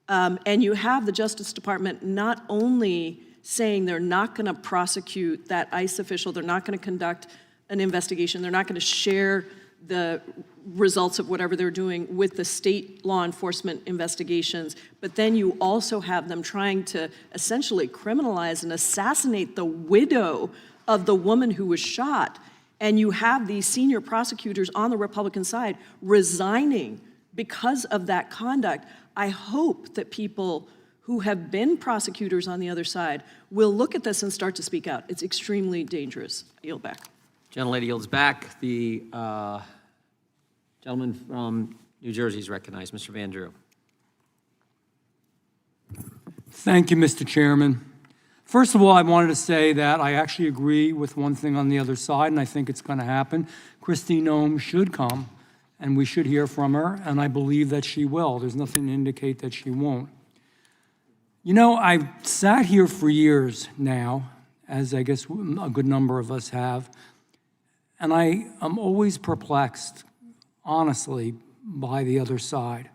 H: And you have the Justice Department not only saying they're not going to prosecute that ICE official, they're not going to conduct an investigation, they're not going to share the results of whatever they're doing with the state law enforcement investigations, but then you also have them trying to essentially criminalize and assassinate the widow of the woman who was shot. And you have these senior prosecutors on the Republican side resigning because of that conduct. I hope that people who have been prosecutors on the other side will look at this and start to speak out. It's extremely dangerous. I yield back.
A: Gentlelady yields back. The gentleman from New Jersey is recognized, Mr. Van Drew.
L: Thank you, Mr. Chairman. First of all, I wanted to say that I actually agree with one thing on the other side, and I think it's going to happen. Kristi Noem should come, and we should hear from her, and I believe that she will. There's nothing to indicate that she won't. You know, I've sat here for years now, as I guess a good number of us have, and I am always perplexed, honestly, by the other side.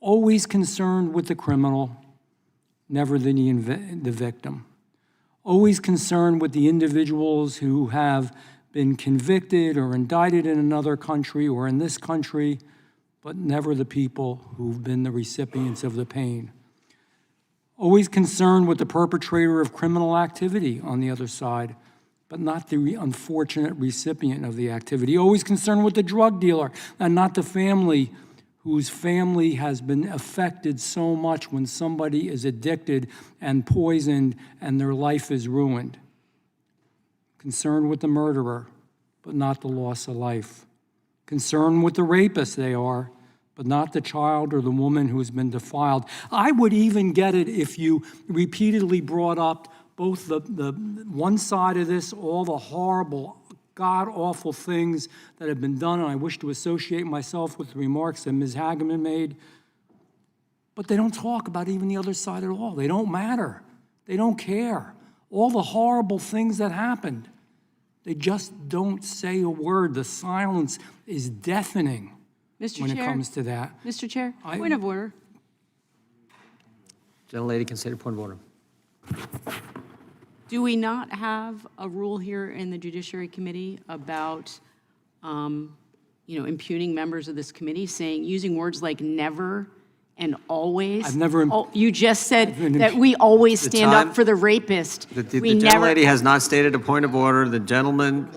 L: Always concerned with the criminal, never the victim. Always concerned with the individuals who have been convicted or indicted in another country or in this country, but never the people who've been the recipients of the pain. Always concerned with the perpetrator of criminal activity on the other side, but not the unfortunate recipient of the activity. Always concerned with the drug dealer and not the family whose family has been affected so much when somebody is addicted and poisoned and their life is ruined. Concerned with the murderer, but not the loss of life. Concerned with the rapist, they are, but not the child or the woman who has been defiled. I would even get it if you repeatedly brought up both the one side of this, all the horrible, god-awful things that have been done, and I wish to associate myself with the remarks that Ms. Hageman made, but they don't talk about even the other side at all. They don't matter. They don't care. All the horrible things that happened, they just don't say a word. The silence is deafening when it comes to that.
I: Mr. Chair, point of order.
A: Gentlelady, consider point of order.
I: Do we not have a rule here in the Judiciary Committee about, impugning members of this committee, using words like never and always?
L: I've never.
I: You just said that we always stand up for the rapist.
A: The gentlelady has not stated a point of order. The gentleman,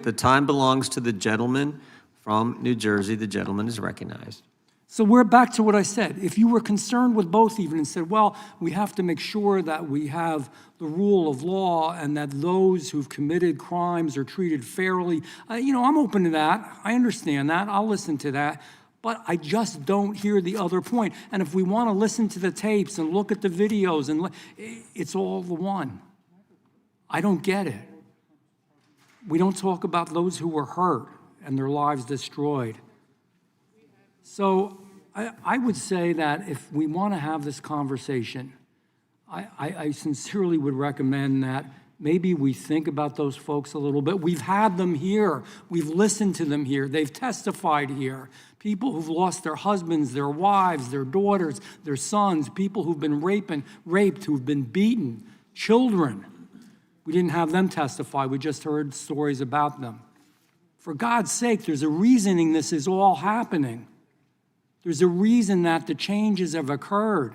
A: the time belongs to the gentleman from New Jersey. The gentleman is recognized.
L: So we're back to what I said. If you were concerned with both even and said, well, we have to make sure that we have the rule of law and that those who've committed crimes are treated fairly, I'm open to that. I understand that. I'll listen to that. But I just don't hear the other point. And if we want to listen to the tapes and look at the videos, it's all the one. I don't get it. We don't talk about those who were hurt and their lives destroyed. So I would say that if we want to have this conversation, I sincerely would recommend that maybe we think about those folks a little bit. We've had them here. We've listened to them here. They've testified here. People who've lost their husbands, their wives, their daughters, their sons, people who've been raped, who've been beaten, children. We didn't have them testify. We just heard stories about them. For God's sake, there's a reasoning this is all happening. There's a reason that the changes have occurred,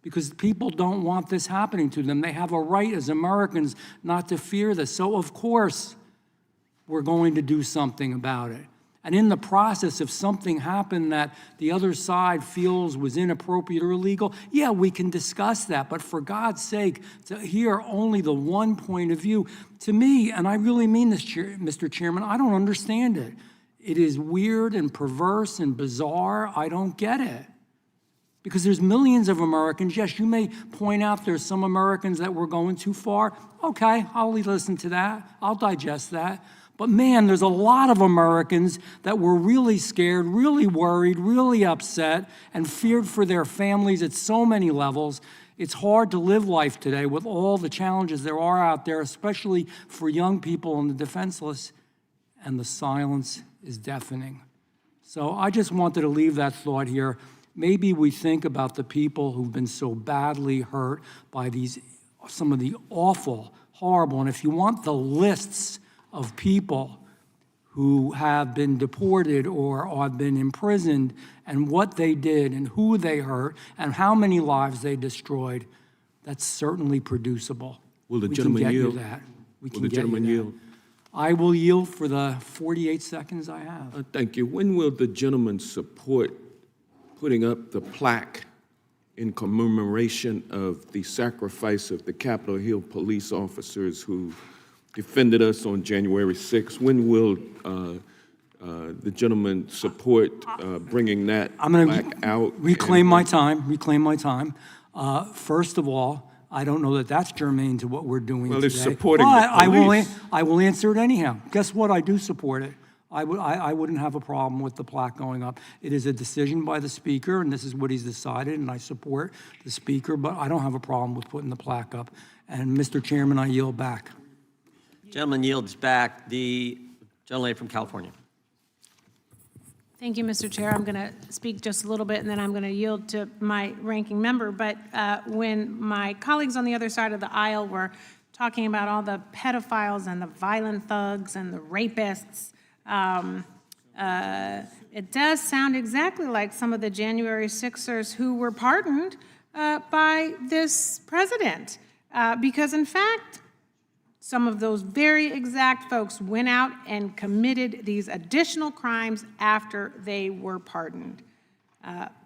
L: because people don't want this happening to them. They have a right as Americans not to fear this. So, of course, we're going to do something about it. And in the process, if something happened that the other side feels was inappropriate or illegal, yeah, we can discuss that. But for God's sake, to hear only the one point of view, to me, and I really mean this, Mr. Chairman, I don't understand it. It is weird and perverse and bizarre. I don't get it. Because there's millions of Americans. Yes, you may point out there's some Americans that were going too far. Okay, I'll listen to that. I'll digest that. But man, there's a lot of Americans that were really scared, really worried, really upset, and feared for their families at so many levels. It's hard to live life today with all the challenges there are out there, especially for young people and the defenseless, and the silence is deafening. So I just wanted to leave that thought here. Maybe we think about the people who've been so badly hurt by some of the awful, horrible, and if you want the lists of people who have been deported or have been imprisoned and what they did and who they hurt and how many lives they destroyed, that's certainly producible.
J: Will the gentleman yield?
L: We can get you that. I will yield for the 48 seconds I have.
J: Thank you. When will the gentleman support putting up the plaque in commemoration of the sacrifice of the Capitol Hill police officers who defended us on January 6th? When will the gentleman support bringing that plaque out?
L: Reclaim my time. First of all, I don't know that that's germane to what we're doing today.
J: Well, it's supporting
L: but
J: the police.
L: I will answer it anyhow. Guess what? I do support it. I wouldn't have a problem with the plaque going up. It is a decision by the Speaker, and this is what he's decided, and I support the Speaker, but I don't have a problem with putting the plaque up. And Mr. Chairman, I yield back.
A: Gentleman yields back. The gentlelady from California.
M: Thank you, Mr. Chair. I'm going to speak just a little bit, and then I'm going to yield to my ranking member. But when my colleagues on the other side of the aisle were talking about all the pedophiles and the violent thugs and the rapists, it does sound exactly like some of the January 6ers who were pardoned by this president. Because, in fact, some of those very exact folks went out and committed these additional crimes after they were pardoned.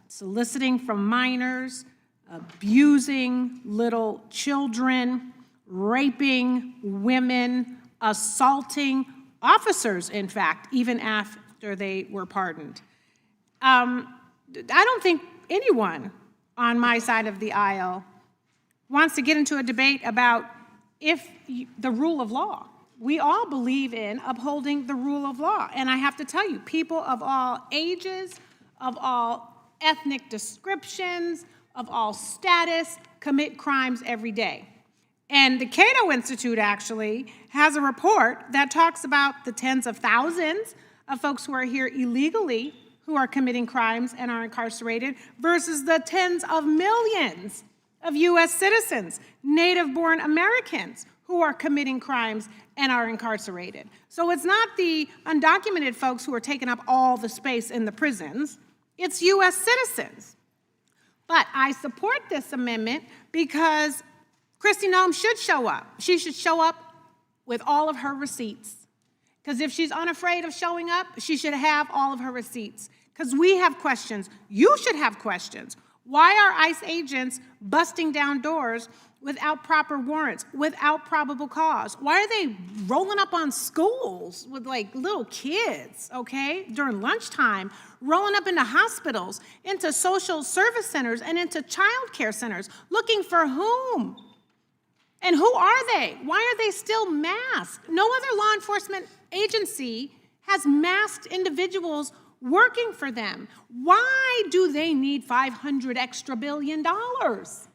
M: Soliciting from minors, abusing little children, raping women, assaulting officers, in fact, even after they were pardoned. I don't think anyone on my side of the aisle wants to get into a debate about the rule of law. We all believe in upholding the rule of law. And I have to tell you, people of all ages, of all ethnic descriptions, of all status, commit crimes every day. And the Cato Institute actually has a report that talks about the tens of thousands of folks who are here illegally who are committing crimes and are incarcerated versus the tens of millions of U.S. citizens, native-born Americans, who are committing crimes and are incarcerated. So it's not the undocumented folks who are taking up all the space in the prisons, it's U.S. citizens. But I support this amendment because Kristi Noem should show up. She should show up with all of her receipts. Because if she's unafraid of showing up, she should have all of her receipts. Because we have questions. You should have questions. Why are ICE agents busting down doors without proper warrants, without probable cause? Why are they rolling up on schools with like little kids, okay, during lunchtime, rolling up into hospitals, into social service centers, and into child care centers, looking for whom? And who are they? Why are they still masked? No other law enforcement agency has masked individuals working for them. Why do they need $500 billion extra?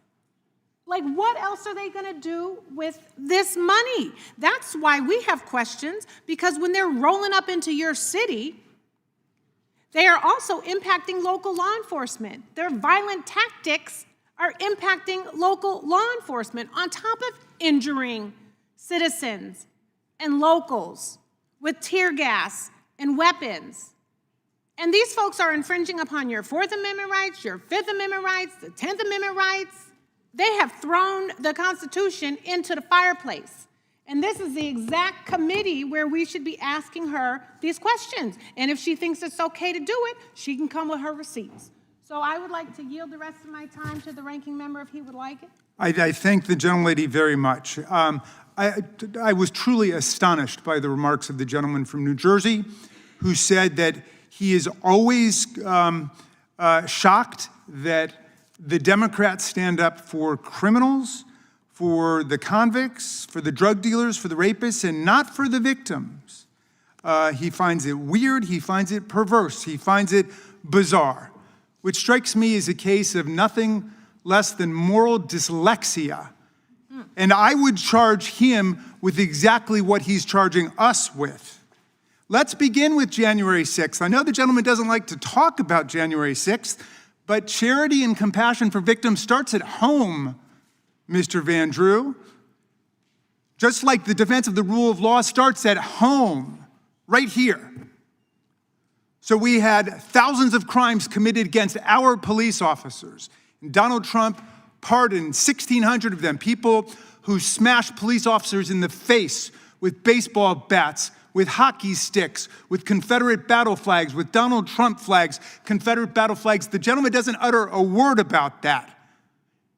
M: Like, what else are they going to do with this money? That's why we have questions, because when they're rolling up into your city, they are also impacting local law enforcement. Their violent tactics are impacting local law enforcement on top of injuring citizens and locals with tear gas and weapons. And these folks are infringing upon your Fourth Amendment rights, your Fifth Amendment rights, the 10th Amendment rights. They have thrown the Constitution into the fireplace. And this is the exact committee where we should be asking her these questions. And if she thinks it's okay to do it, she can come with her receipts. So I would like to yield the rest of my time to the ranking member if he would like it.
E: I thank the gentlelady very much. I was truly astonished by the remarks of the gentleman from New Jersey who said that he is always shocked that the Democrats stand up for criminals, for the convicts, for the drug dealers, for the rapists, and not for the victims. He finds it weird, he finds it perverse, he finds it bizarre, which strikes me as a case of nothing less than moral dyslexia. And I would charge him with exactly what he's charging us with. Let's begin with January 6th. I know the gentleman doesn't like to talk about January 6th, but charity and compassion for victims starts at home, Mr. Van Drew. Just like the defense of the rule of law starts at home, right here. So we had thousands of crimes committed against our police officers. And Donald Trump pardoned 1,600 of them, people who smashed police officers in the face with baseball bats, with hockey sticks, with Confederate battle flags, with Donald Trump flags, Confederate battle flags. The gentleman doesn't utter a word about that.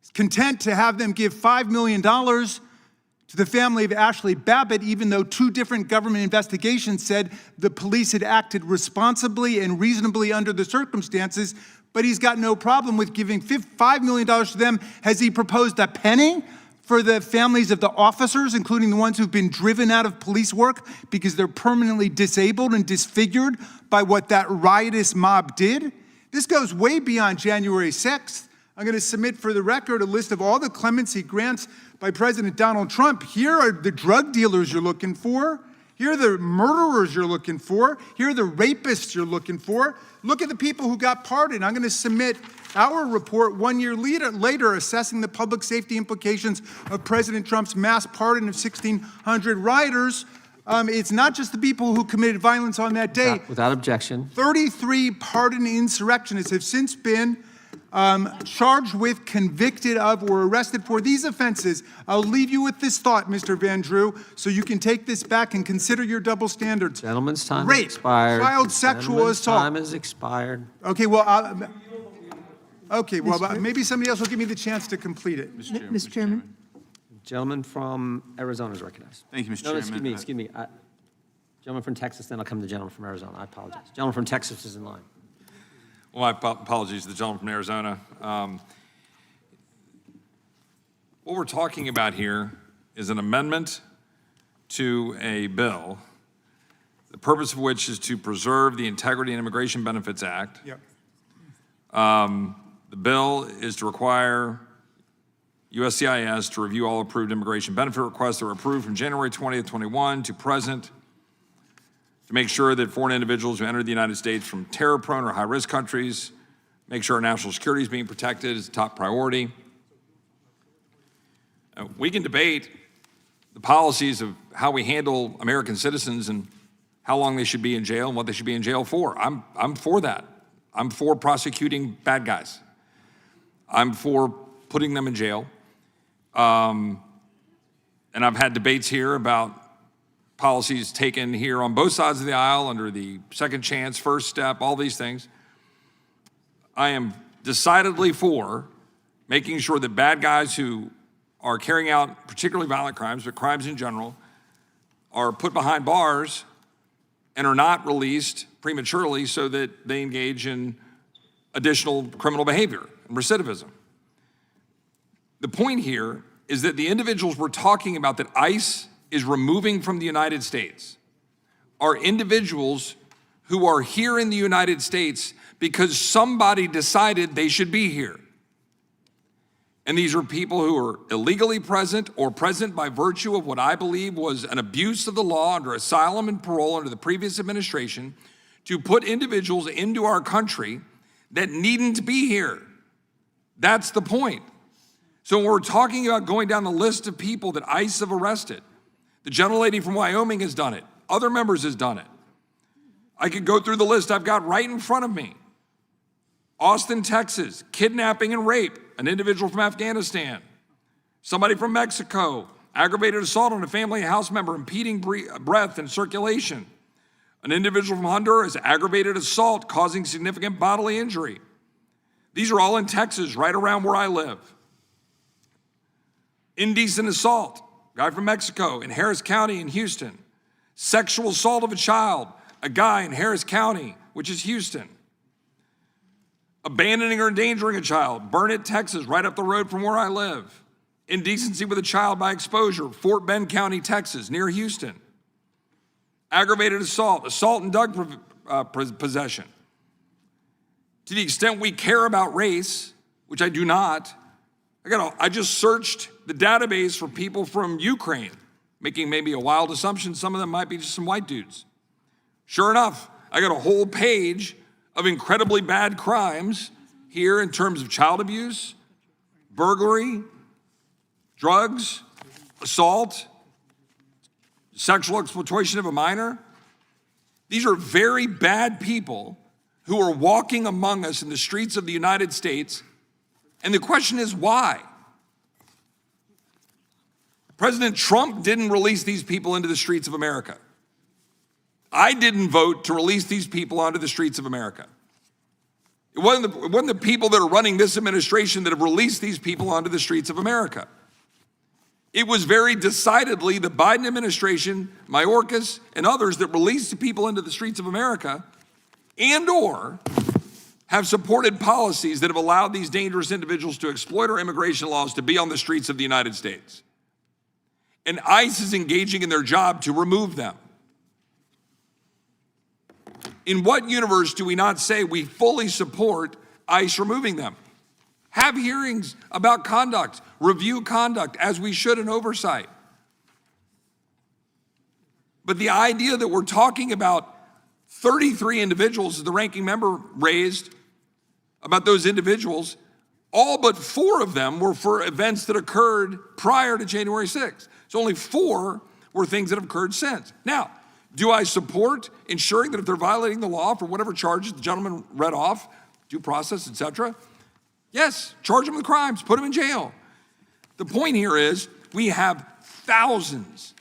E: He's content to have them give $5 million to the family of Ashley Babbitt, even though 2 different government investigations said the police had acted responsibly and reasonably under the circumstances, but he's got no problem with giving $5 million to them. Has he proposed a penny for the families of the officers, including the ones who've been driven out of police work because they're permanently disabled and disfigured by what that riotous mob did? This goes way beyond January 6th. I'm going to submit for the record a list of all the clemency grants by President Donald Trump. Here are the drug dealers you're looking for. Here are the murderers you're looking for. Here are the rapists you're looking for. Look at the people who got pardoned. I'm going to submit our report 1 year later assessing the public safety implications of President Trump's mass pardon of 1,600 rioters. It's not just the people who committed violence on that day.
A: Without objection.
E: 33 pardoned insurrectionists have since been charged with, convicted of, or arrested for these offenses. I'll leave you with this thought, Mr. Van Drew, so you can take this back and consider your double standards.
A: Gentleman's time
E: Rape,
A: has expired.
E: child sexual
A: Gentleman's
E: assault.
A: time has expired.
E: Okay, well, maybe somebody else will give me the chance to complete it.
B: Mr. Chairman?
A: Gentleman from Arizona is recognized.
G: Thank you, Mr.
A: No,
G: Chairman.
A: excuse me. Gentleman from Texas, then I'll come to the gentleman from Arizona. I apologize. Gentleman from Texas is in line.
N: Well, my apologies to the gentleman from Arizona. What we're talking about here is an amendment to a bill, the purpose of which is to preserve the Integrity and Immigration Benefits Act.
E: Yep.
N: The bill is to require USCIS to review all approved immigration benefit requests that were approved from January 20th, 21 to present, to make sure that foreign individuals who enter the United States from terror-prone or high-risk countries, make sure our national security is being protected is a top priority. We can debate the policies of how we handle American citizens and how long they should be in jail and what they should be in jail for. I'm for that. I'm for prosecuting bad guys. I'm for putting them in jail. And I've had debates here about policies taken here on both sides of the aisle under the second chance, first step, all these things. I am decidedly for making sure that bad guys who are carrying out particularly violent crimes, but crimes in general, are put behind bars and are not released prematurely so that they engage in additional criminal behavior and recidivism. The point here is that the individuals we're talking about that ICE is removing from the United States are individuals who are here in the United States because somebody decided they should be here. And these are people who are illegally present or present by virtue of what I believe was an abuse of the law under asylum and parole under the previous administration to put individuals into our country that needn't be here. That's the point. So when we're talking about going down the list of people that ICE have arrested, the gentlelady from Wyoming has done it. Other members has done it. I could go through the list I've got right in front of me. Austin, Texas, kidnapping and rape, an individual from Afghanistan. Somebody from Mexico, aggravated assault on a family house member, impeding breath and circulation. An individual from Honduras, aggravated assault causing significant bodily injury. These are all in Texas, right around where I live. Indecent assault, guy from Mexico in Harris County in Houston. Sexual assault of a child, a guy in Harris County, which is Houston. Abandoning or endangering a child, Burnett, Texas, right up the road from where I live. Indecency with a child by exposure, Fort Bend County, Texas, near Houston. Aggravated assault, assault and drug possession. To the extent we care about race, which I do not, I just searched the database for people from Ukraine, making maybe a wild assumption some of them might be just some white dudes. Sure enough, I got a whole page of incredibly bad crimes here in terms of child abuse, burglary, drugs, assault, sexual exploitation of a minor. These are very bad people who are walking among us in the streets of the United States. And the question is why? President Trump didn't release these people into the streets of America. I didn't vote to release these people onto the streets of America. It wasn't the people that are running this administration that have released these people onto the streets of America. It was very decidedly the Biden administration, Mayorkas, and others that released the people into the streets of America and or have supported policies that have allowed these dangerous individuals to exploit our immigration laws to be on the streets of the United States. And ICE is engaging in their job to remove them. In what universe do we not say we fully support ICE removing them? Have hearings about conduct, review conduct, as we should in oversight. But the idea that we're talking about 33 individuals, as the ranking member raised, about those individuals, all but 4 of them were for events that occurred prior to January 6th. So only 4 were things that have occurred since. Now, do I support ensuring that if they're violating the law for whatever charges the gentleman read off, due process, et cetera? Yes, charge them with crimes, put them in jail. The point here is we have thousands,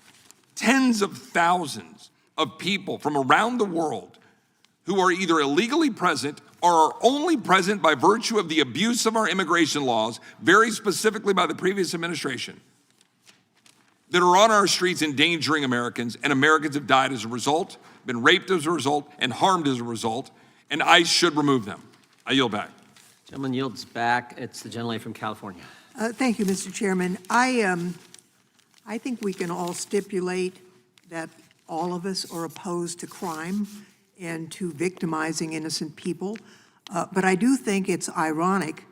N: tens of thousands of people from around the world who are either illegally present or are only present by virtue of the abuse of our immigration laws, very specifically by the previous administration, that are on our streets endangering Americans, and Americans have died as a result, been raped as a result, and harmed as a result, and ICE should remove them. I yield back.
A: Gentleman yields back. It's the gentlelady from California.
B: Thank you, Mr. Chairman. I think we can all stipulate that all of us are opposed to crime and to victimizing innocent people. But I do think it's ironic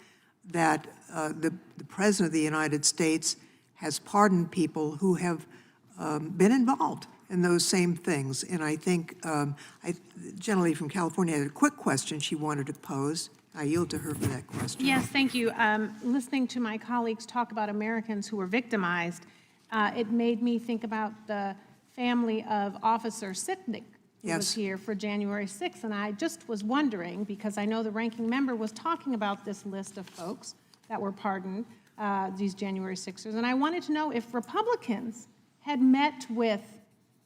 B: that the President of the United States has pardoned people who have been involved in those same things. And I think the gentlelady from California had a quick question she wanted to pose. I yield to her for that question.
M: Yes, thank you. Listening to my colleagues talk about Americans who were victimized, it made me think about the family of Officer Sitnick, who was here for January 6th. And I just was wondering, because I know the ranking member was talking about this list of folks that were pardoned, these January 6ers. And I wanted to know if Republicans had met with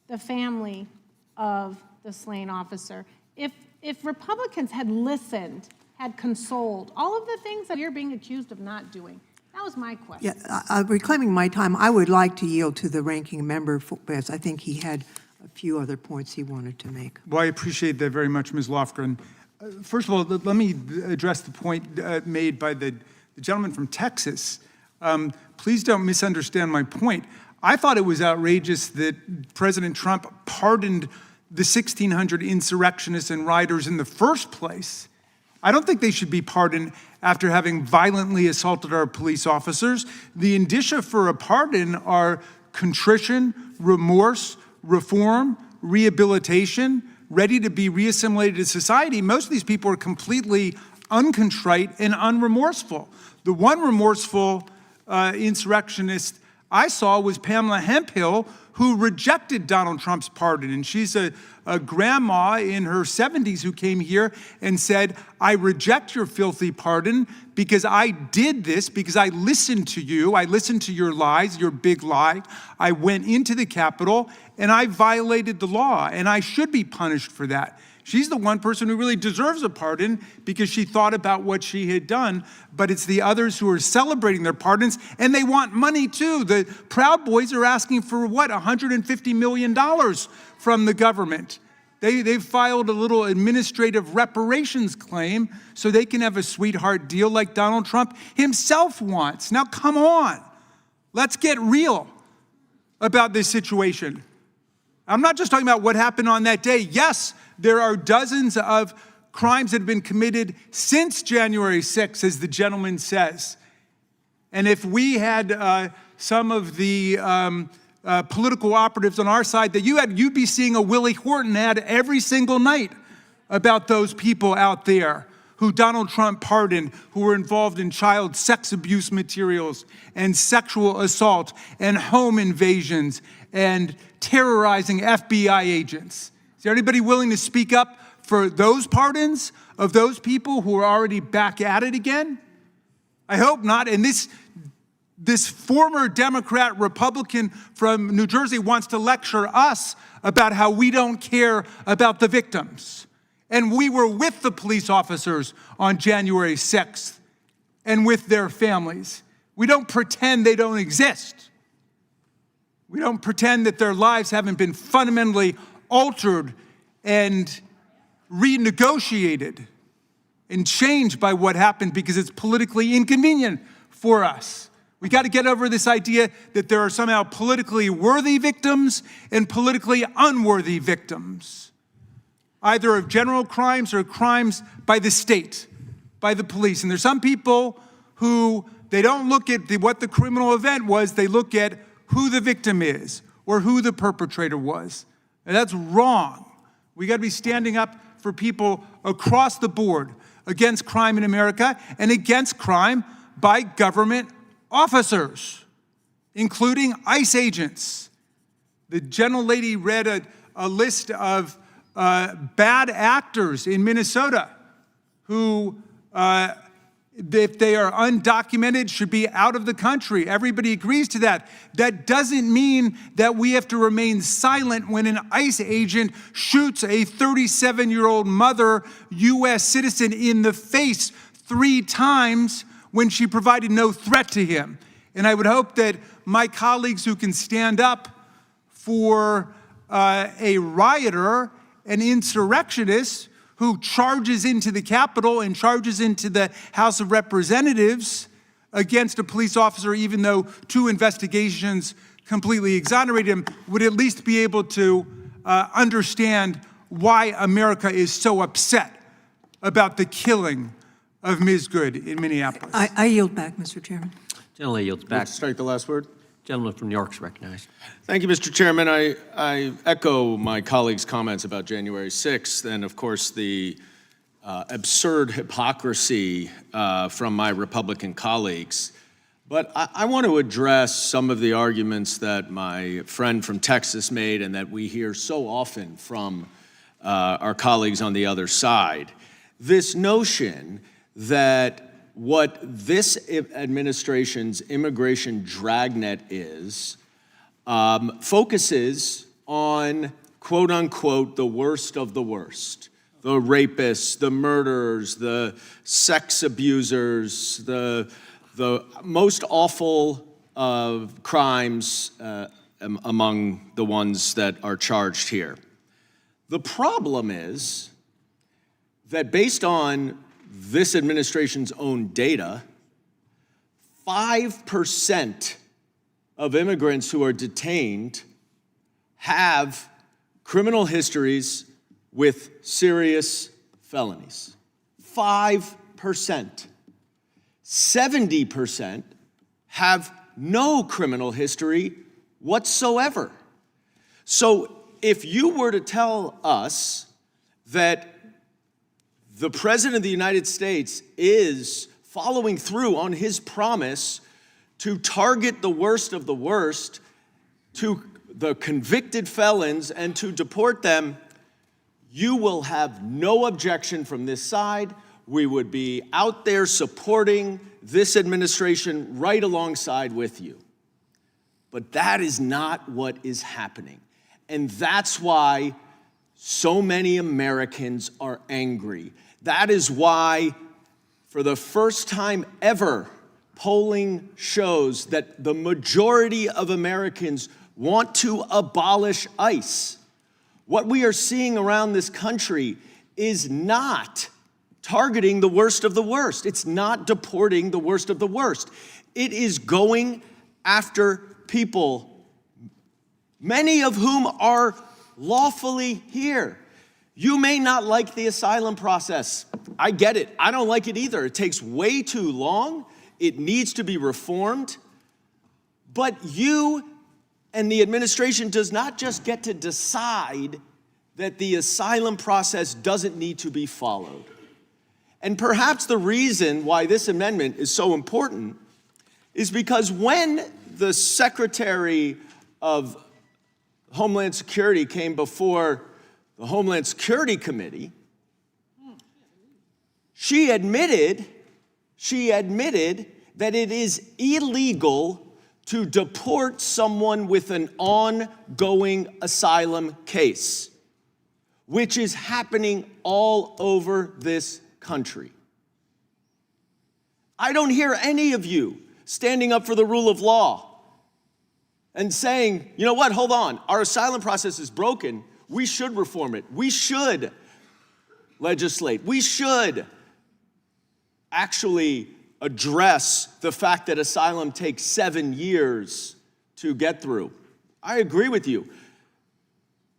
M: the family of the slain officer, if Republicans had listened, had consoled, all of the things that you're being accused of not doing. That was my question.
B: Yeah, reclaiming my time, I would like to yield to the ranking member, because I think he had a few other points he wanted to make.
E: Well, I appreciate that very much, Ms. Lofgren. First of all, let me address the point made by the gentleman from Texas. Please don't misunderstand my point. I thought it was outrageous that President Trump pardoned the 1,600 insurrectionists and rioters in the first place. I don't think they should be pardoned after having violently assaulted our police officers. The indicia for a pardon are contrition, remorse, reform, rehabilitation, ready to be reassimilated to society. Most of these people are completely uncontrite and unremorseful. The one remorseful insurrectionist I saw was Pamela Hemphill, who rejected Donald Trump's pardon. And she's a grandma in her 70s who came here and said, I reject your filthy pardon because I did this, because I listened to you. I listened to your lies, your big lie. I went into the Capitol and I violated the law, and I should be punished for that. She's the one person who really deserves a pardon because she thought about what she had done, but it's the others who are celebrating their pardons, and they want money too. The Proud Boys are asking for what, $150 million from the government. They've filed a little administrative reparations claim so they can have a sweetheart deal like Donald Trump himself wants. Now, come on. Let's get real about this situation. I'm not just talking about what happened on that day. Yes, there are dozens of crimes that have been committed since January 6th, as the gentleman says. And if we had some of the political operatives on our side, that you'd be seeing a Willie Horton ad every single night about those people out there who Donald Trump pardoned, who were involved in child sex abuse materials and sexual assault and home invasions and terrorizing FBI agents. Is there anybody willing to speak up for those pardons of those people who are already back at it again? I hope not. And this former Democrat Republican from New Jersey wants to lecture us about how we don't care about the victims. And we were with the police officers on January 6th and with their families. We don't pretend they don't exist. We don't pretend that their lives haven't been fundamentally altered and renegotiated and changed by what happened because it's politically inconvenient for us. We got to get over this idea that there are somehow politically worthy victims and politically unworthy victims, either of general crimes or crimes by the state, by the police. And there's some people who, they don't look at what the criminal event was, they look at who the victim is or who the perpetrator was. And that's wrong. We got to be standing up for people across the board against crime in America and against crime by government officers, including ICE agents. The gentlelady read a list of bad actors in Minnesota who, if they are undocumented, should be out of the country. Everybody agrees to that. That doesn't mean that we have to remain silent when an ICE agent shoots a 37-year-old mother, U.S. citizen, in the face 3 times when she provided no threat to him. And I would hope that my colleagues who can stand up for a rioter, an insurrectionist, who charges into the Capitol and charges into the House of Representatives against a police officer, even though 2 investigations completely exonerated him, would at least be able to understand why America is so upset about the killing of Ms. Good in Minneapolis.
B: I yield back, Mr. Chairman.
A: Gentleman yields back.
O: Strike the last word.
A: Gentleman from New York is recognized.
O: Thank you, Mr. Chairman. I echo my colleagues' comments about January 6th and, of course, the absurd hypocrisy from my Republican colleagues. But I want to address some of the arguments that my friend from Texas made and that we hear so often from our colleagues on the other side. This notion that what this administration's immigration dragnet is, focuses on, quote unquote, the worst of the worst. The rapists, the murderers, the sex abusers, the most awful of crimes among the ones that are charged here. The problem is that based on this administration's own data, 5% of immigrants who are detained have criminal histories with serious felonies. 5%. 70% have no criminal history whatsoever. So if you were to tell us that the President of the United States is following through on his promise to target the worst of the worst, to the convicted felons, and to deport them, you will have no objection from this side. We would be out there supporting this administration right alongside with you. But that is not what is happening. And that's why so many Americans are angry. That is why, for the first time ever, polling shows that the majority of Americans want to abolish ICE. What we are seeing around this country is not targeting the worst of the worst. It's not deporting the worst of the worst. It is going after people, many of whom are lawfully here. You may not like the asylum process. I get it. I don't like it either. It takes way too long. It needs to be reformed. But you and the administration does not just get to decide that the asylum process doesn't need to be followed. And perhaps the reason why this amendment is so important is because when the Secretary of Homeland Security came before the Homeland Security Committee, she admitted that it is illegal to deport someone with an ongoing asylum case, which is happening all over this country. I don't hear any of you standing up for the rule of law and saying, you know what, hold on, our asylum process is broken. We should reform it. We should legislate. We should actually address the fact that asylum takes 7 years to get through. I agree with you.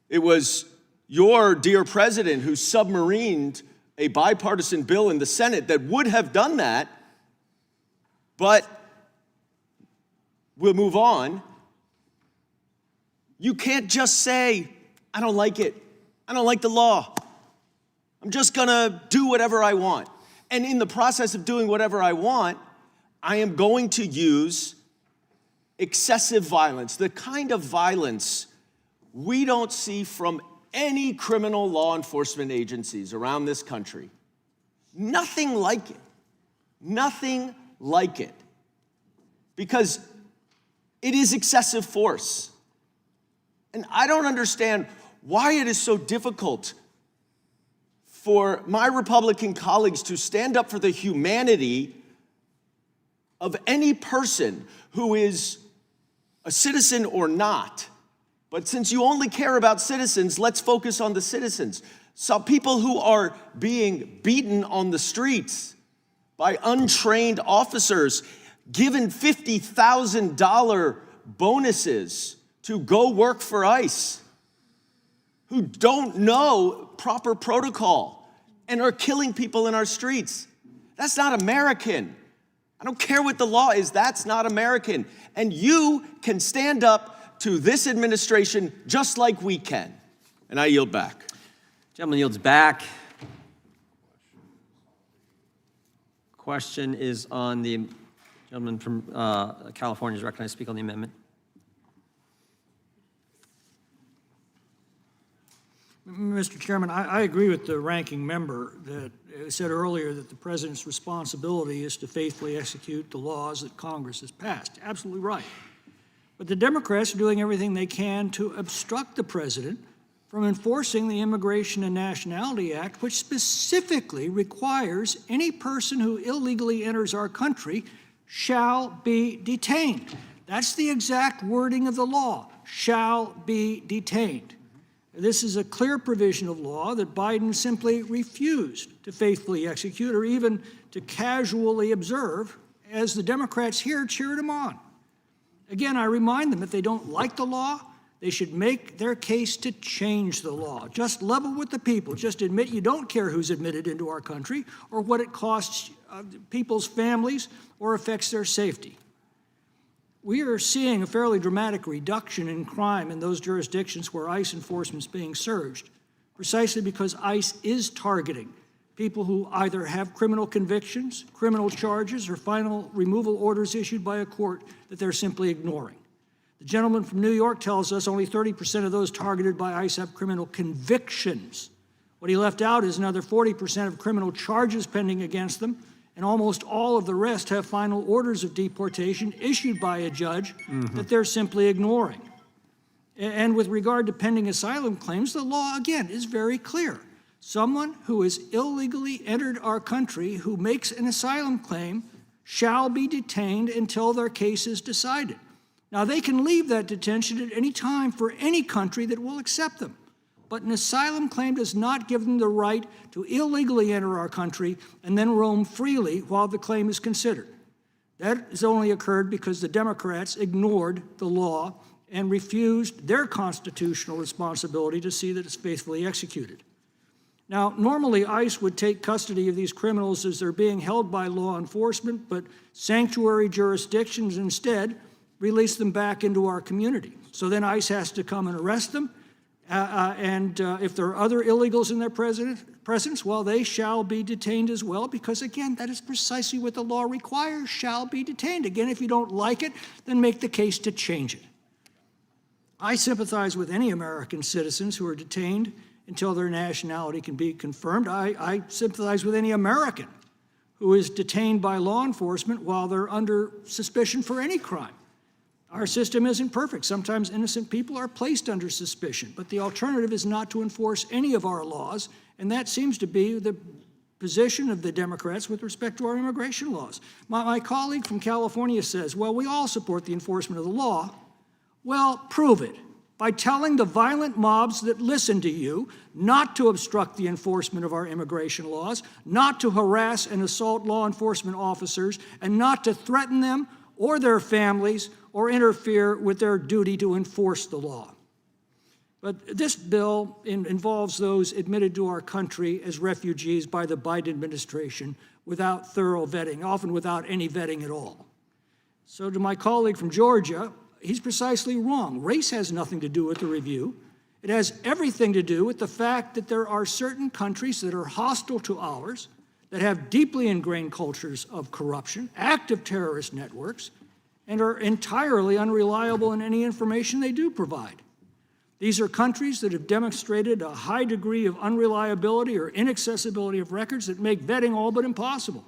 O: It was your dear president who submarined a bipartisan bill in the Senate that would have done that, but we'll move on. You can't just say, I don't like it. I don't like the law. I'm just gonna do whatever I want. And in the process of doing whatever I want, I am going to use excessive violence, the kind of violence we don't see from any criminal law enforcement agencies around this country. Nothing like it. Nothing like it. Because it is excessive force. And I don't understand why it is so difficult for my Republican colleagues to stand up for the humanity of any person who is a citizen or not. But since you only care about citizens, let's focus on the citizens. So people who are being beaten on the streets by untrained officers, given $50,000 bonuses to go work for ICE, who don't know proper protocol and are killing people in our streets. That's not American. I don't care what the law is, that's not American. And you can stand up to this administration just like we can. And I yield back.
A: Gentleman yields back. Question is on the gentleman from California is recognized to speak on the amendment.
C: Mr. Chairman, I agree with the ranking member that said earlier that the president's responsibility is to faithfully execute the laws that Congress has passed. Absolutely right. But the Democrats are doing everything they can to obstruct the president from enforcing the Immigration and Nationality Act, which specifically requires any person who illegally enters our country shall be detained. That's the exact wording of the law, shall be detained. This is a clear provision of law that Biden simply refused to faithfully execute or even to casually observe, as the Democrats here cheered him on. Again, I remind them, if they don't like the law, they should make their case to change the law. Just level with the people. Just admit you don't care who's admitted into our country or what it costs people's families or affects their safety. We are seeing a fairly dramatic reduction in crime in those jurisdictions where ICE enforcement is being surged, precisely because ICE is targeting people who either have criminal convictions, criminal charges, or final removal orders issued by a court that they're simply ignoring. The gentleman from New York tells us only 30% of those targeted by ICE have criminal convictions. What he left out is another 40% of criminal charges pending against them, and almost all of the rest have final orders of deportation issued by a judge that they're simply ignoring. And with regard to pending asylum claims, the law, again, is very clear. Someone who has illegally entered our country who makes an asylum claim shall be detained until their case is decided. Now, they can leave that detention at any time for any country that will accept them. But an asylum claim does not give them the right to illegally enter our country and then roam freely while the claim is considered. That has only occurred because the Democrats ignored the law and refused their constitutional responsibility to see that it's faithfully executed. Now, normally ICE would take custody of these criminals as they're being held by law enforcement, but sanctuary jurisdictions instead release them back into our community. So then ICE has to come and arrest them. And if there are other illegals in their presence, well, they shall be detained as well, because, again, that is precisely what the law requires, shall be detained. Again, if you don't like it, then make the case to change it. I sympathize with any American citizens who are detained until their nationality can be confirmed. I sympathize with any American who is detained by law enforcement while they're under suspicion for any crime. Our system isn't perfect. Sometimes innocent people are placed under suspicion, but the alternative is not to enforce any of our laws, and that seems to be the position of the Democrats with respect to our immigration laws. My colleague from California says, well, we all support the enforcement of the law. Well, prove it by telling the violent mobs that listen to you not to obstruct the enforcement of our immigration laws, not to harass and assault law enforcement officers, and not to threaten them or their families or interfere with their duty to enforce the law. But this bill involves those admitted to our country as refugees by the Biden administration without thorough vetting, often without any vetting at all. So to my colleague from Georgia, he's precisely wrong. Race has nothing to do with the review. It has everything to do with the fact that there are certain countries that are hostile to ours, that have deeply ingrained cultures of corruption, active terrorist networks, and are entirely unreliable in any information they do provide. These are countries that have demonstrated a high degree of unreliability or inaccessibility of records that make vetting all but impossible.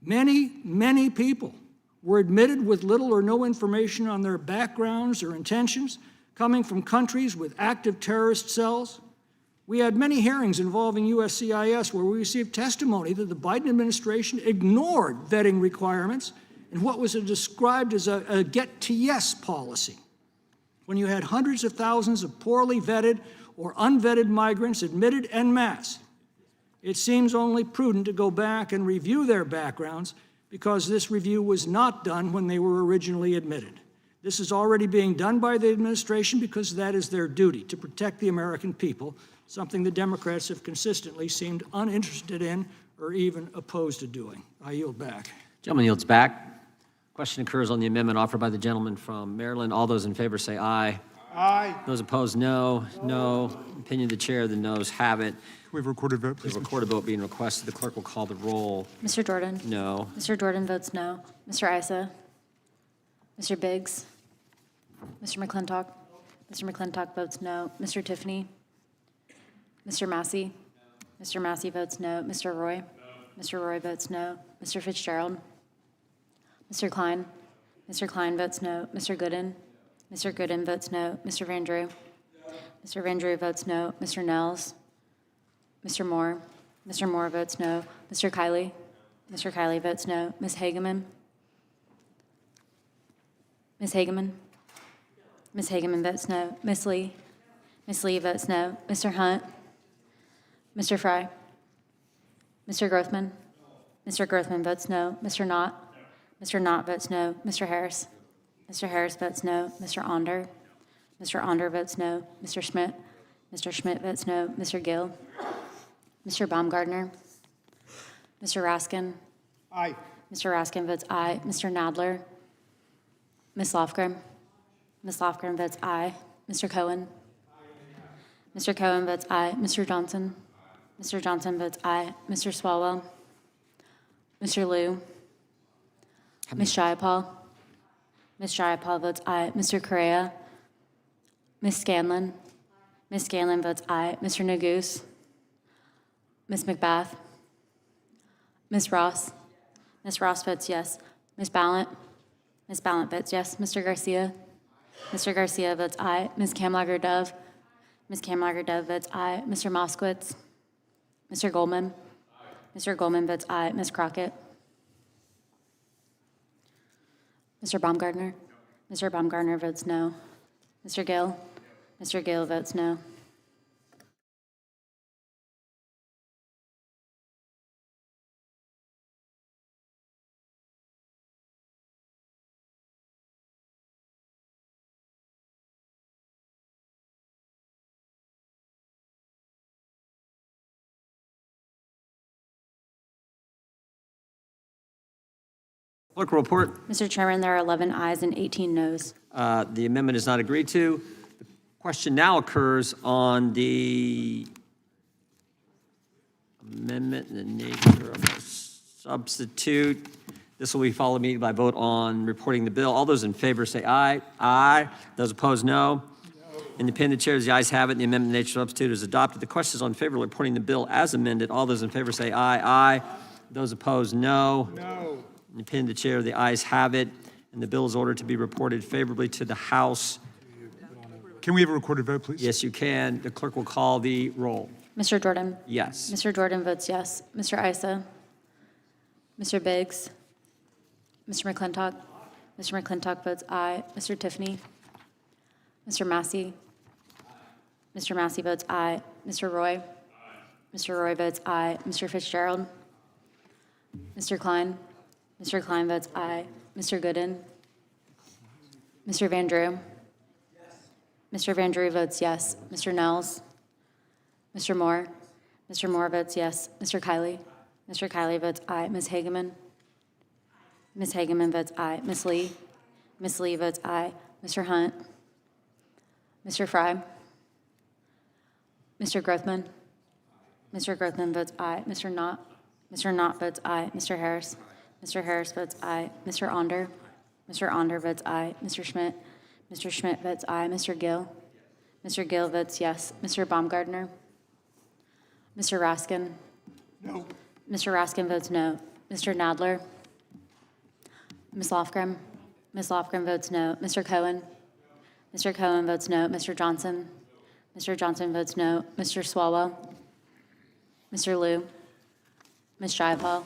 C: Many, many people were admitted with little or no information on their backgrounds or intentions, coming from countries with active terrorist cells. We had many hearings involving USCIS where we received testimony that the Biden administration ignored vetting requirements in what was described as a get-to-yes policy, when you had hundreds of thousands of poorly vetted or unvetted migrants admitted en masse. It seems only prudent to go back and review their backgrounds because this review was not done when they were originally admitted. This is already being done by the administration because that is their duty, to protect the American people, something the Democrats have consistently seemed uninterested in or even opposed to doing. I yield back.
A: Gentleman yields back. Question occurs on the amendment offered by the gentleman from Maryland. All those in favor say aye.
E: Aye.
A: Those opposed, no. No. Opinion of the chair, the noes have it.
E: Can we have a recorded vote, please?
A: The recorded vote being requested. The clerk will call the roll.
F: Mr. Jordan?
A: No.
F: Mr. Jordan votes no. Mr. Issa? Mr. Biggs? Mr. McClintock? Mr. McClintock votes no. Mr. Tiffany? Mr. Massey? Mr. Massey votes no. Mr. Roy? Mr. Roy votes no. Mr. Fitzgerald? Mr. Klein? Mr. Klein votes no. Mr. Gooden? Mr. Gooden votes no. Mr. Van Drew? Mr. Van Drew votes no. Mr. Nels? Mr. Moore? Mr. Moore votes no. Mr. Kiley? Mr. Kiley votes no. Ms. Hageman? Ms. Hageman? Ms. Hageman votes no. Ms. Lee? Ms. Lee votes no. Mr. Hunt? Mr. Fry? Mr. Grothman? Mr. Grothman votes no. Mr. Knott? Mr. Knott votes no. Mr. Harris? Mr. Harris votes no. Mr. Onder? Mr. Onder votes no. Mr. Schmidt? Mr. Schmidt votes no. Mr. Gill? Mr. Baumgardner? Mr. Raskin?
E: Aye.
F: Mr. Raskin votes aye. Mr. Nadler? Ms. Lofgren? Ms. Lofgren votes aye. Mr. Cohen? Mr. Cohen votes aye. Mr. Johnson? Mr. Johnson votes aye. Mr. Swalwell? Mr. Liu? Ms. Jayapal? Ms. Jayapal votes aye. Mr. Correa? Ms. Scanlon? Ms. Scanlon votes aye. Mr. Neguse? Ms. McBath? Ms. Ross? Ms. Ross votes yes. Ms. Ballant? Ms. Ballant votes yes. Mr. Garcia? Mr. Garcia votes aye. Ms. Kamlager-Dove? Ms. Kamlager-Dove votes aye. Mr. Moskowitz? Mr. Goldman? Mr. Goldman votes aye. Ms. Crockett? Mr. Baumgardner? Mr. Baumgardner votes no. Mr. Gill? Mr. Gill votes no.
A: Clerk will report.
F: Mr. Chairman, there are 11 ayes and 18 noes.
A: The amendment is not agreed to. The question now occurs on the amendment in the nature of a substitute. This will be followed immediately by vote on reporting the bill. All those in favor say aye. Aye. Those opposed, no. Independent chairs, the ayes have it. The amendment in the nature of substitute is adopted. The question is on favor of reporting the bill as amended. All those in favor say aye. Aye. Those opposed, no.
E: No.
A: Independent chair, the ayes have it, and the bill is ordered to be reported favorably to the House.
E: Can we have a recorded vote, please?
A: Yes, you can. The clerk will call the roll.
F: Mr. Jordan?
A: Yes.
F: Mr. Jordan votes yes. Mr. Issa? Mr. Biggs? Mr. McClintock? Mr. McClintock votes aye. Mr. Tiffany? Mr. Massey? Mr. Massey votes aye. Mr. Roy? Mr. Roy votes aye. Mr. Fitzgerald? Mr. Klein? Mr. Klein votes aye. Mr. Gooden? Mr. Van Drew? Mr. Van Drew votes yes. Mr. Nels? Mr. Moore? Mr. Moore votes yes. Mr. Kiley? Mr. Kiley votes aye. Ms. Hageman? Ms. Hageman votes aye. Ms. Lee? Ms. Lee votes aye. Mr. Hunt? Mr. Fry? Mr. Grothman? Mr. Grothman votes aye. Mr. Knott votes aye. Mr. Harris? Mr. Harris votes aye. Mr. Onder? Mr. Onder votes aye. Mr. Schmidt? Mr. Schmidt votes aye. Mr. Gill? Mr. Gill votes yes. Mr. Baumgartner? Mr. Raskin?
D: No.
F: Mr. Raskin votes no. Mr. Nadler? Ms. Lofgren? Ms. Lofgren votes no. Mr. Cohen? Mr. Cohen votes no. Mr. Johnson? Mr. Johnson votes no. Mr. Swalwell? Mr. Liu? Ms. Jayapal?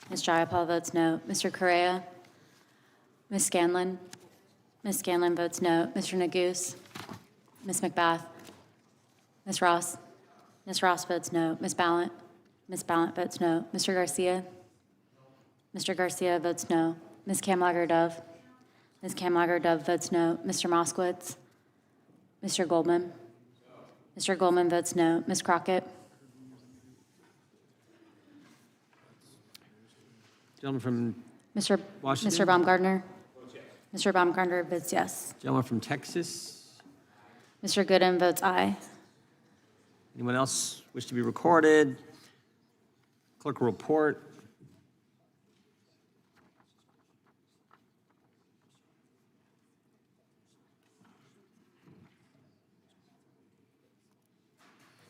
F: Ms. Jayapal votes no. Mr. Correa? Ms. Scanlon? Ms. Scanlon votes no. Mr. Neguse? Ms. McBath? Ms. Ross? Ms. Ross votes no. Ms. Ballant? Ms. Ballant votes no. Mr. Garcia? Mr. Garcia votes no. Ms. Kamlager-Dove? Ms. Kamlager-Dove votes no. Mr. Moskowitz? Mr. Goldman? Mr. Goldman votes no. Ms. Crockett?
A: Gentleman from
F: Mr.
A: Washington?
F: Mr. Baumgartner? Mr. Baumgartner votes yes.
A: Gentleman from Texas?
F: Mr. Gooden votes aye.
A: Anyone else wish to be recorded? Clerk will report.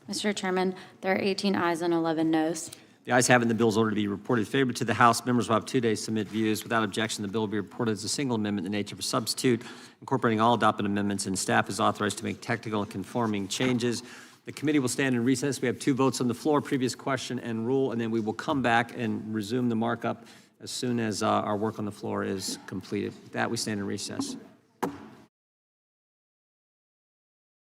F: Mr. Chairman, there are 18 ayes and 11 noes.
A: The ayes have it, and the bill is ordered to be reported favorably to the House. Members will have 2 days to submit views. Without objection, the bill will be reported as a single amendment in the nature of a substitute, incorporating all adopted amendments, and staff is authorized to make technical and conforming changes. The committee will stand in recess. We have 2 votes on the floor, previous question and rule, and then we will come back and resume the markup as soon as our work on the floor is completed. With that, we stand in recess.